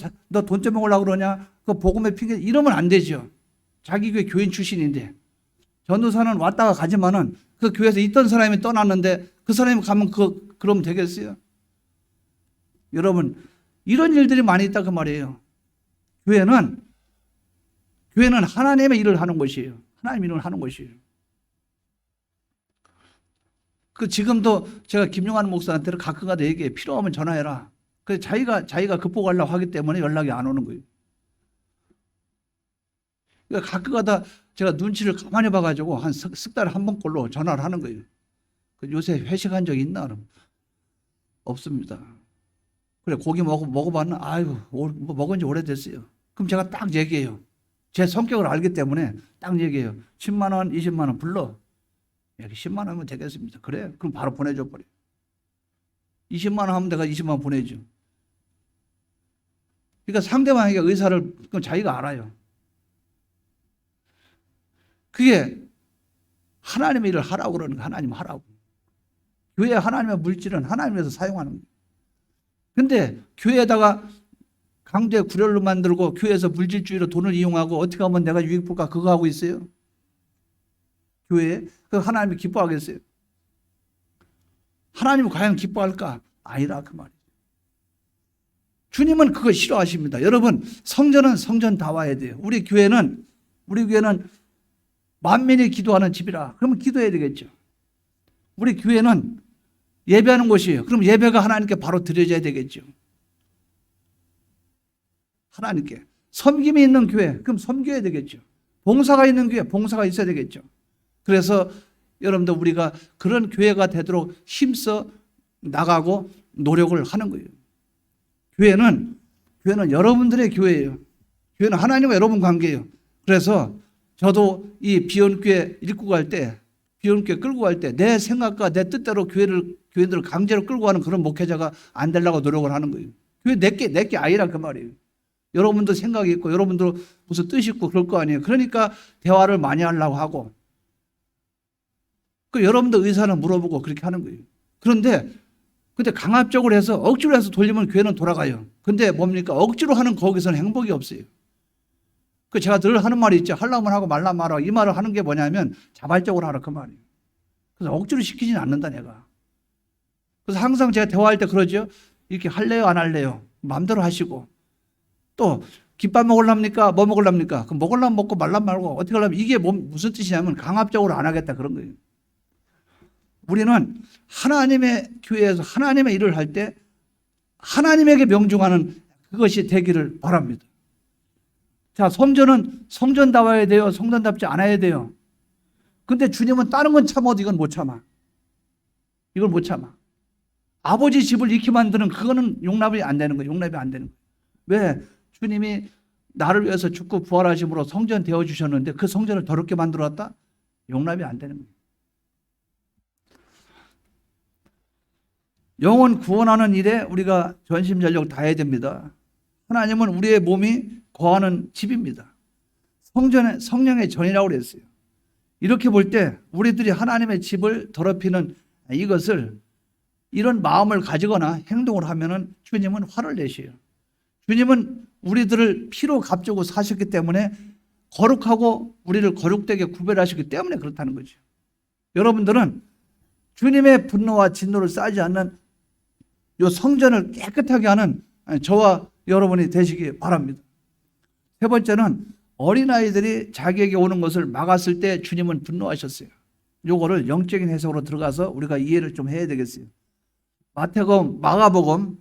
돈 떼먹으려고 그러냐? 그 복음의 핑계 이러면 안 되죠. 자기 교회 교인 출신인데 전도사는 왔다가 가지만은 그 교회에서 있던 사람이 떠났는데 그 사람이 가면 그러면 되겠어요? 여러분 이런 일들이 많이 있다 그 말이에요. 교회는 하나님의 일을 하는 것이에요. 하나님 일을 하는 것이에요. 그 지금도 제가 김용환 목사한테는 가끔가다 얘기해. 필요하면 전화해라. 그래서 자기가 극복하려고 하기 때문에 연락이 안 오는 거예요. 그러니까 가끔가다 제가 눈치를 가만히 봐가지고 한 석 달에 한 번꼴로 전화를 하는 거예요. 요새 회식한 적 있나? 그럼 없습니다. 그래 고기 먹어봤나? 아이고 먹은 지 오래됐어요. 그럼 제가 딱 얘기해요. 제 성격을 알기 때문에 딱 얘기해요. 10만 원, 20만 원 불러. 여기 10만 원이면 되겠습니다. 그래? 그럼 바로 보내줘 버려. 20만 원 하면 내가 20만 원 보내줘. 그러니까 상대방에게 의사를 그건 자기가 알아요. 그게 하나님의 일을 하라고 그러는 거 하나님 하라고. 교회 하나님의 물질은 하나님에서 사용하는 거예요. 근데 교회에다가 강제 구렬로 만들고 교회에서 물질주의로 돈을 이용하고 어떻게 하면 내가 유익 볼까 그거 하고 있어요. 교회에 그 하나님이 기뻐하겠어요? 하나님은 과연 기뻐할까? 아니라 그 말이에요. 주님은 그거 싫어하십니다. 여러분 성전은 성전다워야 돼요. 우리 교회는 만민이 기도하는 집이라 그러면 기도해야 되겠죠. 우리 교회는 예배하는 곳이에요. 그럼 예배가 하나님께 바로 드려져야 되겠죠. 하나님께 섬김이 있는 교회 그럼 섬겨야 되겠죠. 봉사가 있는 교회 봉사가 있어야 되겠죠. 그래서 여러분들 우리가 그런 교회가 되도록 힘써 나가고 노력을 하는 거예요. 교회는 여러분들의 교회예요. 교회는 하나님과 여러분 관계예요. 그래서 저도 이 비ion교회 끌고 갈 때 내 생각과 내 뜻대로 교회들을 강제로 끌고 가는 그런 목회자가 안 되려고 노력을 하는 거예요. 교회 내게 아니라 그 말이에요. 여러분도 생각이 있고 여러분도 무슨 뜻이 있고 그럴 거 아니에요. 그러니까 대화를 많이 하려고 하고 여러분도 의사는 물어보고 그렇게 하는 거예요. 그런데 강압적으로 해서 억지로 해서 돌리면 교회는 돌아가요. 근데 뭡니까? 억지로 하는 거기서는 행복이 없어요. 제가 늘 하는 말이 있죠. 하려면 하고 말라면 말아. 이 말을 하는 게 뭐냐면 자발적으로 하라 그 말이에요. 그래서 억지로 시키지는 않는다 내가. 그래서 항상 제가 대화할 때 그러죠. 이렇게 할래요 안 할래요? 마음대로 하시고 또 김밥 먹으랍니까? 뭐 먹으랍니까? 그럼 먹으려면 먹고 말라면 말고 어떻게 하려면 이게 무슨 뜻이냐면 강압적으로 안 하겠다 그런 거예요. 우리는 하나님의 교회에서 하나님의 일을 할 때 하나님에게 명중하는 그것이 되기를 바랍니다. 자, 성전은 성전다워야 돼요? 성전답지 않아야 돼요? 근데 주님은 다른 건 참아도 이건 못 참아. 이걸 못 참아. 아버지 집을 잃게 만드는 그거는 용납이 안 되는 거예요. 용납이 안 되는 거예요. 왜? 주님이 나를 위해서 죽고 부활하심으로 성전 되어주셨는데 그 성전을 더럽게 만들어놨다? 용납이 안 되는 거예요. 영혼 구원하는 일에 우리가 전심전력 다해야 됩니다. 하나님은 우리의 몸이 거하는 집입니다. 성령의 전이라고 그랬어요. 이렇게 볼 때 우리들이 하나님의 집을 더럽히는 이것을 이런 마음을 가지거나 행동을 하면은 주님은 화를 내셔요. 주님은 우리들을 피로 값주고 사셨기 때문에 거룩하고 우리를 거룩되게 구별하셨기 때문에 그렇다는 거죠. 여러분들은 주님의 분노와 진노를 쌓지 않는 요 성전을 깨끗하게 하는 저와 여러분이 되시기 바랍니다. 세 번째는 어린아이들이 자기에게 오는 것을 막았을 때 주님은 분노하셨어요. 요거를 영적인 해석으로 들어가서 우리가 이해를 좀 해야 되겠어요. 마가복음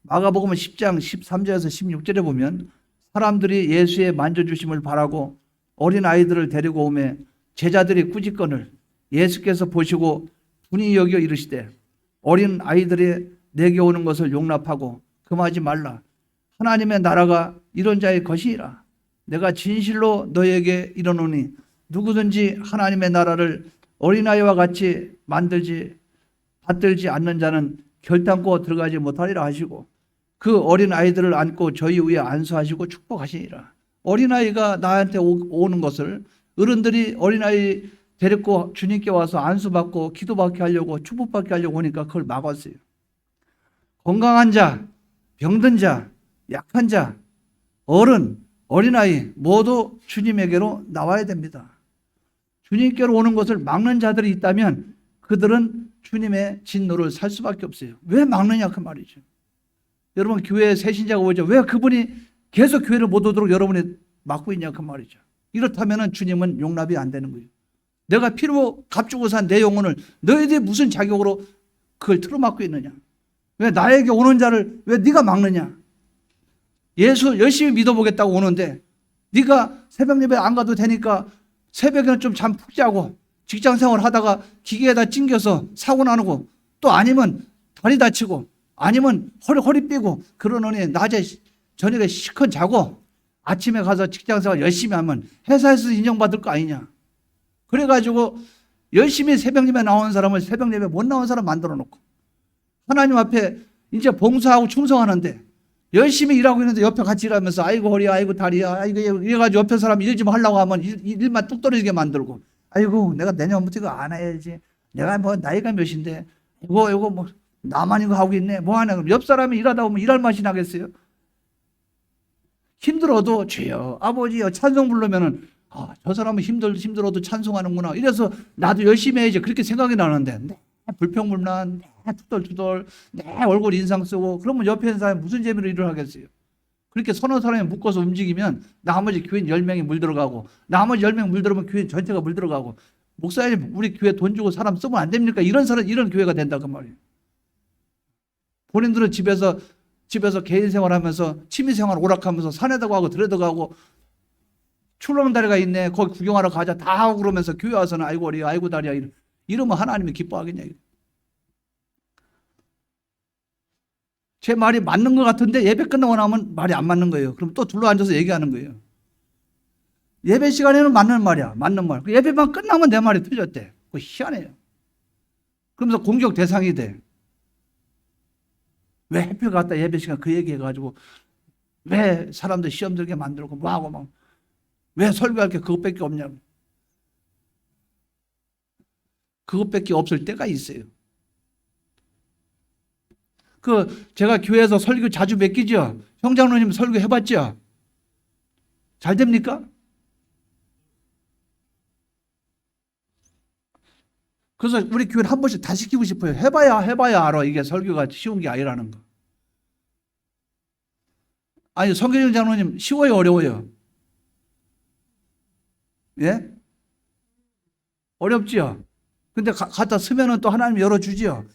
10장 13절에서 16절에 보면 사람들이 예수의 만져주심을 바라고 어린아이들을 데리고 오매 제자들이 꾸짖거늘 예수께서 보시고 분이 여겨 이르시되 어린아이들이 내게 오는 것을 용납하고 금하지 말라. 하나님의 나라가 이런 자의 것이라. 내가 진실로 너에게 이르노니 누구든지 하나님의 나라를 어린아이와 같이 받들지 않는 자는 결단코 들어가지 못하리라 하시고 그 어린아이들을 안고 저희 위에 안수하시고 축복하시니라. 어린아이가 나한테 오는 것을 어른들이 어린아이 데리고 주님께 와서 안수받고 기도받게 하려고 축복받게 하려고 하니까 그걸 막았어요. 건강한 자, 병든 자, 약한 자, 어른, 어린아이 모두 주님에게로 나와야 됩니다. 주님께로 오는 것을 막는 자들이 있다면 그들은 주님의 진노를 살 수밖에 없어요. 왜 막느냐 그 말이죠. 여러분 교회에 새 신자가 오죠. 왜 그분이 계속 교회를 못 오도록 여러분이 막고 있냐 그 말이죠. 이렇다면 주님은 용납이 안 되는 거예요. 내가 피로 값주고 산 내 영혼을 너희들이 무슨 자격으로 그걸 틀어막고 있느냐. 왜 나에게 오는 자를 왜 네가 막느냐. 예수 열심히 믿어보겠다고 오는데 네가 새벽 예배 안 가도 되니까 새벽에는 좀 잠 푹 자고 직장 생활 하다가 기계에다 찡겨서 사고 나고 또 아니면 다리 다치고 아니면 허리 삐고 그러느니 낮에 저녁에 시컷 자고 아침에 가서 직장 생활 열심히 하면 회사에서 인정받을 거 아니냐. 그래가지고 열심히 새벽 예배 나오는 사람을 새벽 예배 못 나오는 사람 만들어 놓고 하나님 앞에 이제 봉사하고 충성하는데 열심히 일하고 있는데 옆에 같이 일하면서 아이고 허리야 아이고 다리야 아이고 이래가지고 옆에 사람 일 좀 하려고 하면 일만 뚝 떨어지게 만들고 아이고 내가 내년부터 이거 안 해야지 내가 뭐 나이가 몇인데 이거 뭐 나만 이거 하고 있네 뭐 하냐. 그럼 옆 사람이 일하다 보면 일할 맛이 나겠어요. 힘들어도 주여 아버지여 찬송 부르면은 저 사람은 힘들어도 찬송하는구나. 이래서 나도 열심히 해야지 그렇게 생각이 나는데 내 불평불만 내 투덜투덜 내 얼굴 인상 쓰고 그러면 옆에 있는 사람이 무슨 재미로 일을 하겠어요. 그렇게 서너 사람이 묶어서 움직이면 나머지 교인 10명이 물들어가고 나머지 10명 물들어가면 교인 전체가 물들어가고 목사님 우리 교회 돈 주고 사람 쓰면 안 됩니까? 이런 교회가 된다 그 말이에요. 본인들은 집에서 개인 생활하면서 취미생활 오락하면서 산에다 가고 들에다 가고 출렁다리가 있네 거기 구경하러 가자 다 하고 그러면서 교회 와서는 아이고 허리야 아이고 다리야 이러면 하나님이 기뻐하겠냐. 제 말이 맞는 것 같은데 예배 끝나고 나면 말이 안 맞는 거예요. 그럼 또 둘러앉아서 얘기하는 거예요. 예배 시간에는 맞는 말이야. 맞는 말. 예배만 끝나면 내 말이 틀렸대. 그거 희한해요. 그러면서 공격 대상이 돼. 왜 해필 갔다 예배 시간 그 얘기해가지고 왜 사람들 시험 들게 만들고 뭐하고 막 왜 설교할 게 그것밖에 없냐고. 그것밖에 없을 때가 있어요. 제가 교회에서 설교 자주 맡기죠. 형장로님 설교 해봤죠. 잘 됩니까? 그래서 우리 교회는 한 번씩 다 시키고 싶어요. 해봐야 알아. 이게 설교가 쉬운 게 아니라는 거. 아니 성경영 장로님 쉬워요 어려워요? 예? 어렵지요. 근데 갖다 쓰면은 또 하나님 열어주지요.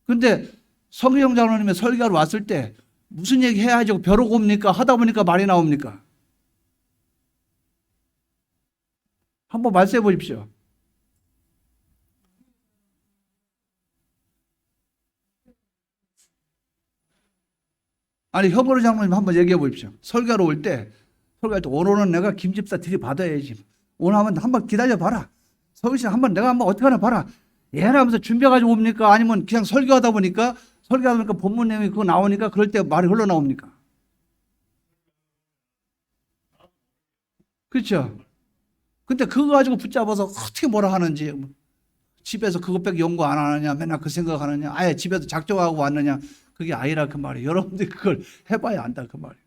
근데 성경 장로님의 설교하러 왔을 때 무슨 얘기 해야지 벼르고 옵니까? 하다 보니까 말이 나옵니까? 한번 말씀해 보십시오. 아니 혀보르 장로님 한번 얘기해 보십시오. 설교하러 올 때 오늘은 내가 김집사 들이받아야지. 오늘 한번 기다려봐라. 서울시 내가 한번 어떻게 하나 봐라. 얘라면서 준비해가지고 옵니까? 아니면 그냥 설교하다 보니까 본문 내용이 그거 나오니까 그럴 때 말이 흘러나옵니까? 그렇죠? 근데 그거 가지고 붙잡아서 어떻게 뭐라 하는지, 집에서 그것밖에 연구 안 하느냐, 맨날 그 생각하느냐, 아예 집에서 작정하고 왔느냐, 그게 아니라 그 말이에요. 여러분들이 그걸 해봐야 안다 그 말이에요.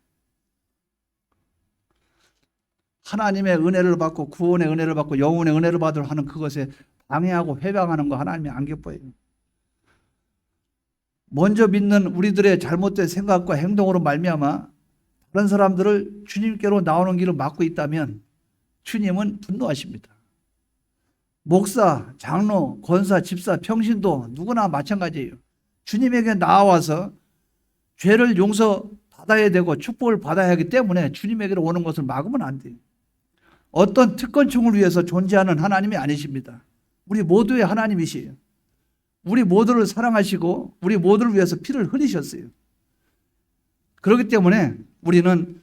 하나님의 은혜를 받고 구원의 은혜를 받고 영혼의 은혜를 받으려 하는 그것에 방해하고 회방하는 거 하나님이 안 기뻐해요. 먼저 믿는 우리들의 잘못된 생각과 행동으로 말미암아 다른 사람들을 주님께로 나오는 길을 막고 있다면 주님은 분노하십니다. 목사, 장로, 권사, 집사, 평신도 누구나 마찬가지예요. 주님에게 나와서 죄를 용서받아야 되고 축복을 받아야 하기 때문에 주님에게로 오는 것을 막으면 안 돼요. 어떤 특권층을 위해서 존재하는 하나님이 아니십니다. 우리 모두의 하나님이시에요. 우리 모두를 사랑하시고 우리 모두를 위해서 피를 흘리셨어요. 그렇기 때문에 우리는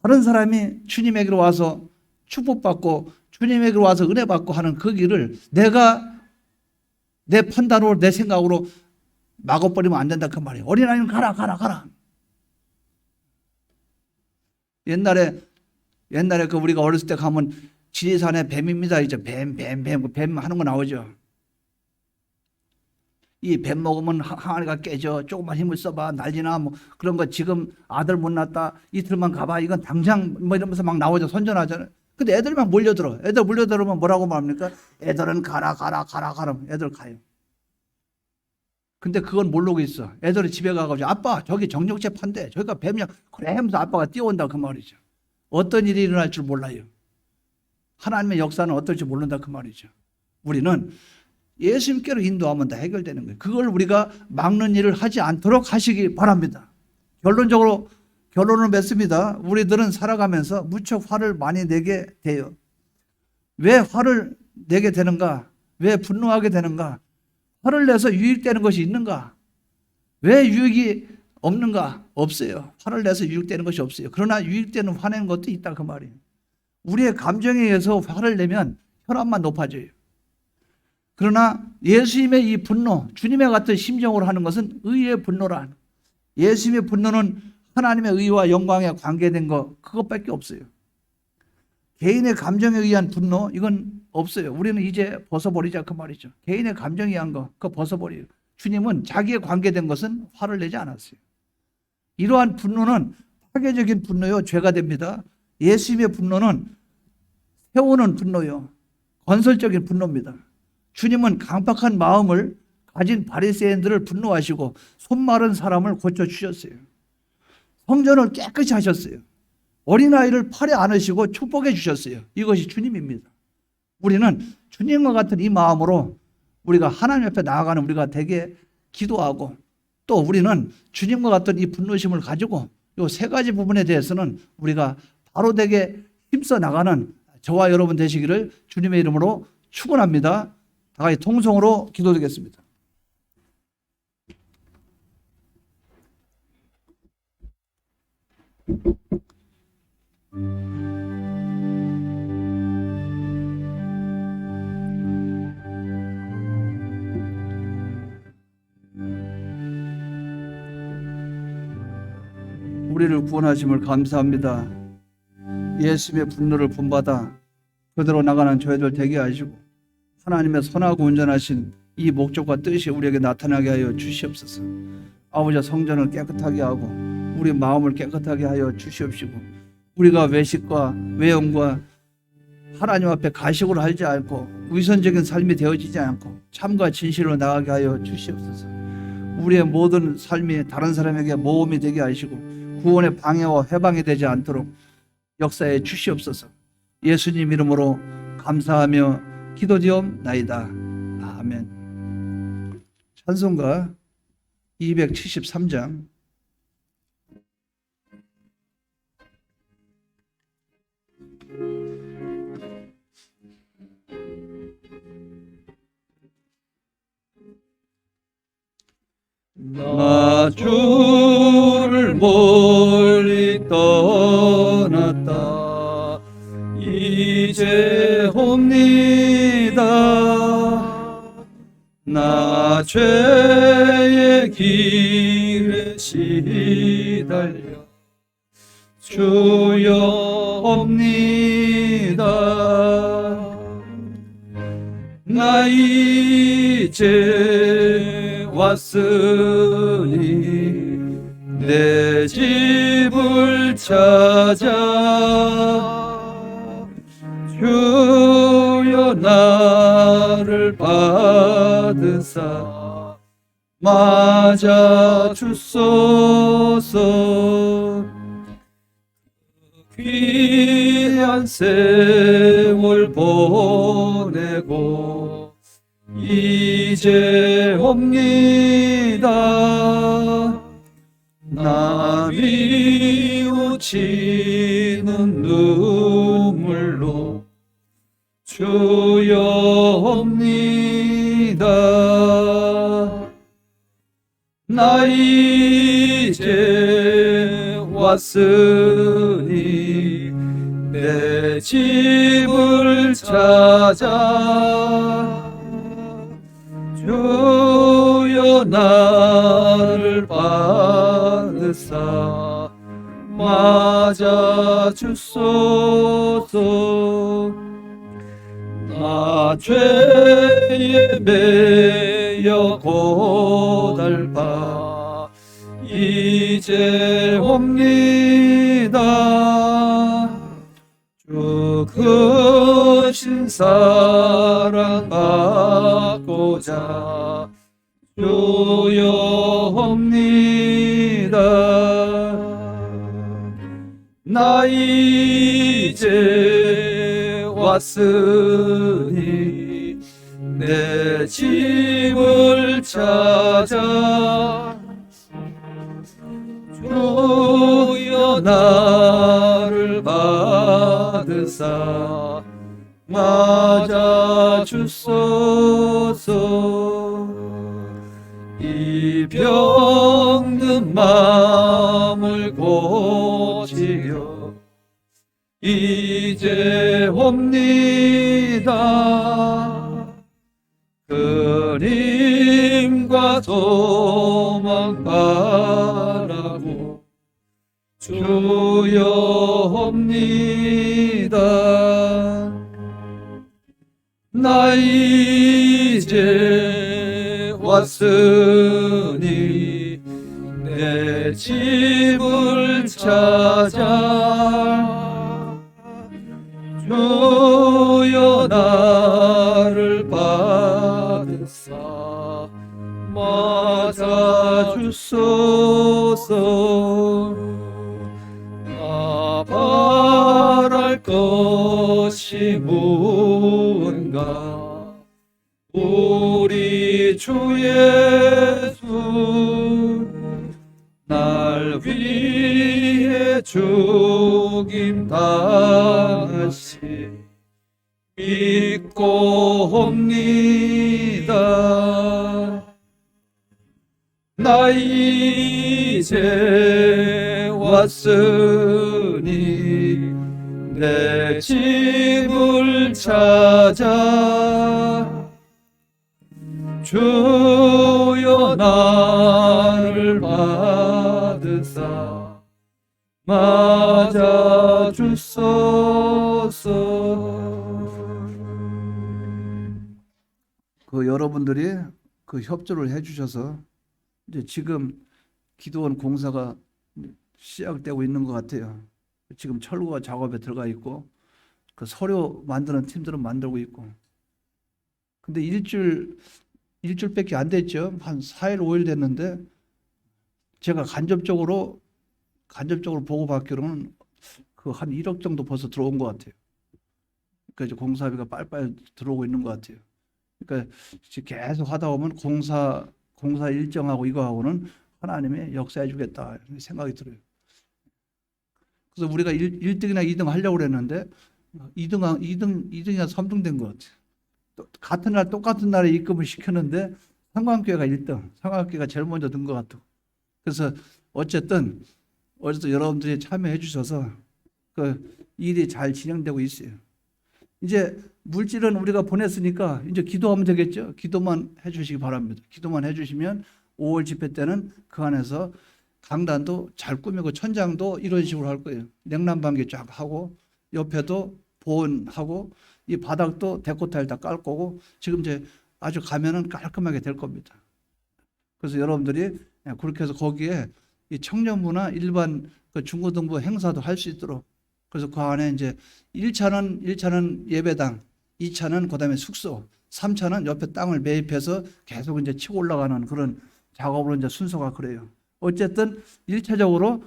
다른 사람이 주님에게로 와서 축복받고 주님에게로 와서 은혜 받고 하는 그 길을 내가 내 판단으로 내 생각으로 막아버리면 안 된다 그 말이에요. 어린아이는 가라. 옛날에 그 우리가 어렸을 때 가면 지리산에 뱀입니다. 이제 뱀 하는 거 나오죠. 이 뱀 먹으면 항아리가 깨져. 조금만 힘을 써봐. 난리나 뭐 그런 거 지금 아들 못 낳았다. 이틀만 가봐. 이건 당장 뭐 이러면서 막 나오죠. 선전하잖아요. 근데 애들이 막 몰려들어. 애들 몰려들으면 뭐라고 말합니까? 애들은 가라. 애들 가요. 근데 그건 모르고 있어. 애들이 집에 가가지고 아빠 저기 정력제 판대. 저기가 뱀이야. 그래 하면서 아빠가 뛰어온다 그 말이죠. 어떤 일이 일어날 줄 몰라요. 하나님의 역사는 어떨지 모른다 그 말이죠. 우리는 예수님께로 인도하면 다 해결되는 거예요. 그걸 우리가 막는 일을 하지 않도록 하시기 바랍니다. 결론을 맺습니다. 우리들은 살아가면서 무척 화를 많이 내게 돼요. 왜 화를 내게 되는가? 왜 분노하게 되는가? 화를 내서 유익되는 것이 있는가? 왜 유익이 없는가? 없어요. 화를 내서 유익되는 것이 없어요. 그러나 유익되는 화내는 것도 있다 그 말이에요. 우리의 감정에 의해서 화를 내면 혈압만 높아져요. 그러나 예수님의 이 분노, 주님의 같은 심정으로 하는 것은 의의 분노라. 예수님의 분노는 하나님의 의와 영광에 관계된 것 그것밖에 없어요. 개인의 감정에 의한 분노 이건 없어요. 우리는 이제 벗어버리자 그 말이죠. 개인의 감정에 의한 거 그거 벗어버려요. 주님은 자기에 관계된 것은 화를 내지 않았어요. 이러한 분노는 파괴적인 분노요 죄가 됩니다. 예수님의 분노는 세우는 분노요 건설적인 분노입니다. 주님은 강팍한 마음을 가진 바리새인들을 분노하시고 손마른 사람을 고쳐주셨어요. 성전을 깨끗이 하셨어요. 어린아이를 팔에 안으시고 축복해 주셨어요. 이것이 주님입니다. 우리는 주님과 같은 이 마음으로 우리가 하나님 앞에 나아가는 우리가 되게 기도하고 또 우리는 주님과 같은 이 분노심을 가지고 이 세 가지 부분에 대해서는 우리가 바로 되게 힘써 나가는 저와 여러분 되시기를 주님의 이름으로 축원합니다. 다 같이 통성으로 기도드리겠습니다. 우리를 구원하심을 감사합니다. 예수님의 분노를 본받아 그대로 나가는 저희들 되게 하시고 하나님의 선하고 온전하신 이 목적과 뜻이 우리에게 나타나게 하여 주시옵소서. 아버지 성전을 깨끗하게 하고 우리 마음을 깨끗하게 하여 주시옵시고 우리가 외식과 외형과 하나님 앞에 가식으로 하지 않고 위선적인 삶이 되어지지 않고 참과 진실로 나가게 하여 주시옵소서. 우리의 모든 삶이 다른 사람에게 모험이 되게 하시고 구원의 방해와 회방이 되지 않도록 역사해 주시옵소서. 예수님 이름으로 감사하며 기도드리옵나이다. 아멘. 찬송가 273장 나 주를 멀리 떠났다. 이 이제 옵니다. 나 죄의 길에 시달려 주여 옵니다. 나 이제 왔으니 내 집을 찾아 주여 나를 받으사 맞아 주소서. 귀한 세월 보내고 이제 옵니다. 나 미우치는 눈물로 주여 옵니다. 나 이제 왔으니 내 집을 찾아 주여 나를 받으사 맞아 주소서. 나 죄에 매여 고달파 이제 옵니다. 주 크신 사랑 받고자 주여 옵니다. 나 이제 왔으니 내 집을 찾아 주여 나를 받으사 맞아 주소서. 이 병든 마음을 고치려 이제 옵니다. 그림과 소망 바라고 주여 옵니다. 나 이제 왔으니 내 집을 찾아 주여 나를 받으사 맞아 주소서. 나 바랄 것이 무언가 우리 주 예수 날 위해 죽임 당하시 믿고 옵니다. 나 이제 왔으니 내 집을 찾아 주여 나를 받으사 맞아 주소서. 그 여러분들이 그 협조를 해주셔서 이제 지금 기도원 공사가 시작되고 있는 것 같아요. 지금 철거 작업에 들어가 있고 그 서류 만드는 팀들은 만들고 있고. 근데 일주일밖에 안 됐죠. 한 4일 5일 됐는데 제가 간접적으로 보고받기로는 그 한 1억 정도 벌써 들어온 것 같아요. 그러니까 이제 공사비가 빨리빨리 들어오고 있는 것 같아요. 그러니까 지금 계속 하다 보면 공사 일정하고 이거하고는 하나님이 역사해 주겠다 생각이 들어요. 그래서 우리가 1등이나 2등 하려고 그랬는데 2등이나 3등 된 것 같아요. 같은 날 똑같은 날에 입금을 시켰는데 상관교회가 1등, 상관교회가 제일 먼저 든 것 같고. 그래서 어쨌든 여러분들이 참여해 주셔서 그 일이 잘 진행되고 있어요. 이제 물질은 우리가 보냈으니까 이제 기도하면 되겠죠. 기도만 해주시기 바랍니다. 기도만 해주시면 5월 집회 때는 그 안에서 강단도 잘 꾸미고 천장도 이런 식으로 할 거예요. 냉난방기 쫙 하고 옆에도 보온하고 이 바닥도 데코타일 다 깔 거고 지금 이제 아주 가면은 깔끔하게 될 겁니다. 그래서 여러분들이 그렇게 해서 거기에 이 청년부나 일반 그 중고등부 행사도 할 수 있도록 그래서 그 안에 이제 1차는 예배당, 2차는 그다음에 숙소, 3차는 옆에 땅을 매입해서 계속 이제 치고 올라가는 그런 작업으로 이제 순서가 그래요. 어쨌든 1차적으로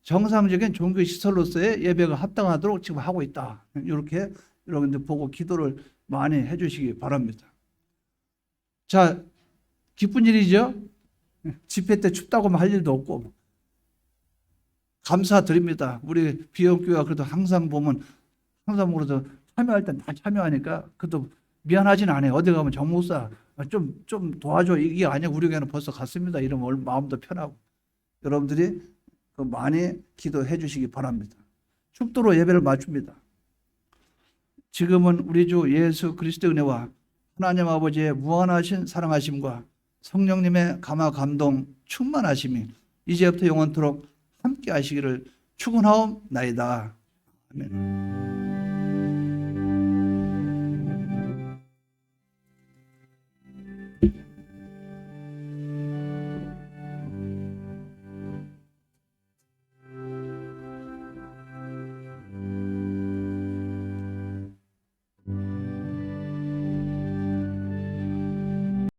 정상적인 종교 시설로서의 예배가 합당하도록 지금 하고 있다. 이렇게 여러분들 보고 기도를 많이 해주시기 바랍니다. 자, 기쁜 일이죠. 집회 때 춥다고 할 일도 없고 감사드립니다. 우리 비영교회가 그래도 항상 보면 항상 그래도 참여할 땐 다 참여하니까 그래도 미안하진 않아요. 어디 가면 정목사 좀 도와줘 이게 아니야 우리 교회는 벌써 갔습니다. 이러면 마음도 편하고 여러분들이 많이 기도해 주시기 바랍니다. 축도로 예배를 마칩니다. 지금은 우리 주 예수 그리스도의 은혜와 하나님 아버지의 무한하신 사랑하심과 성령님의 감화 감동 충만하심이 이제부터 영원토록 함께 하시기를 축원하옵나이다. 아멘.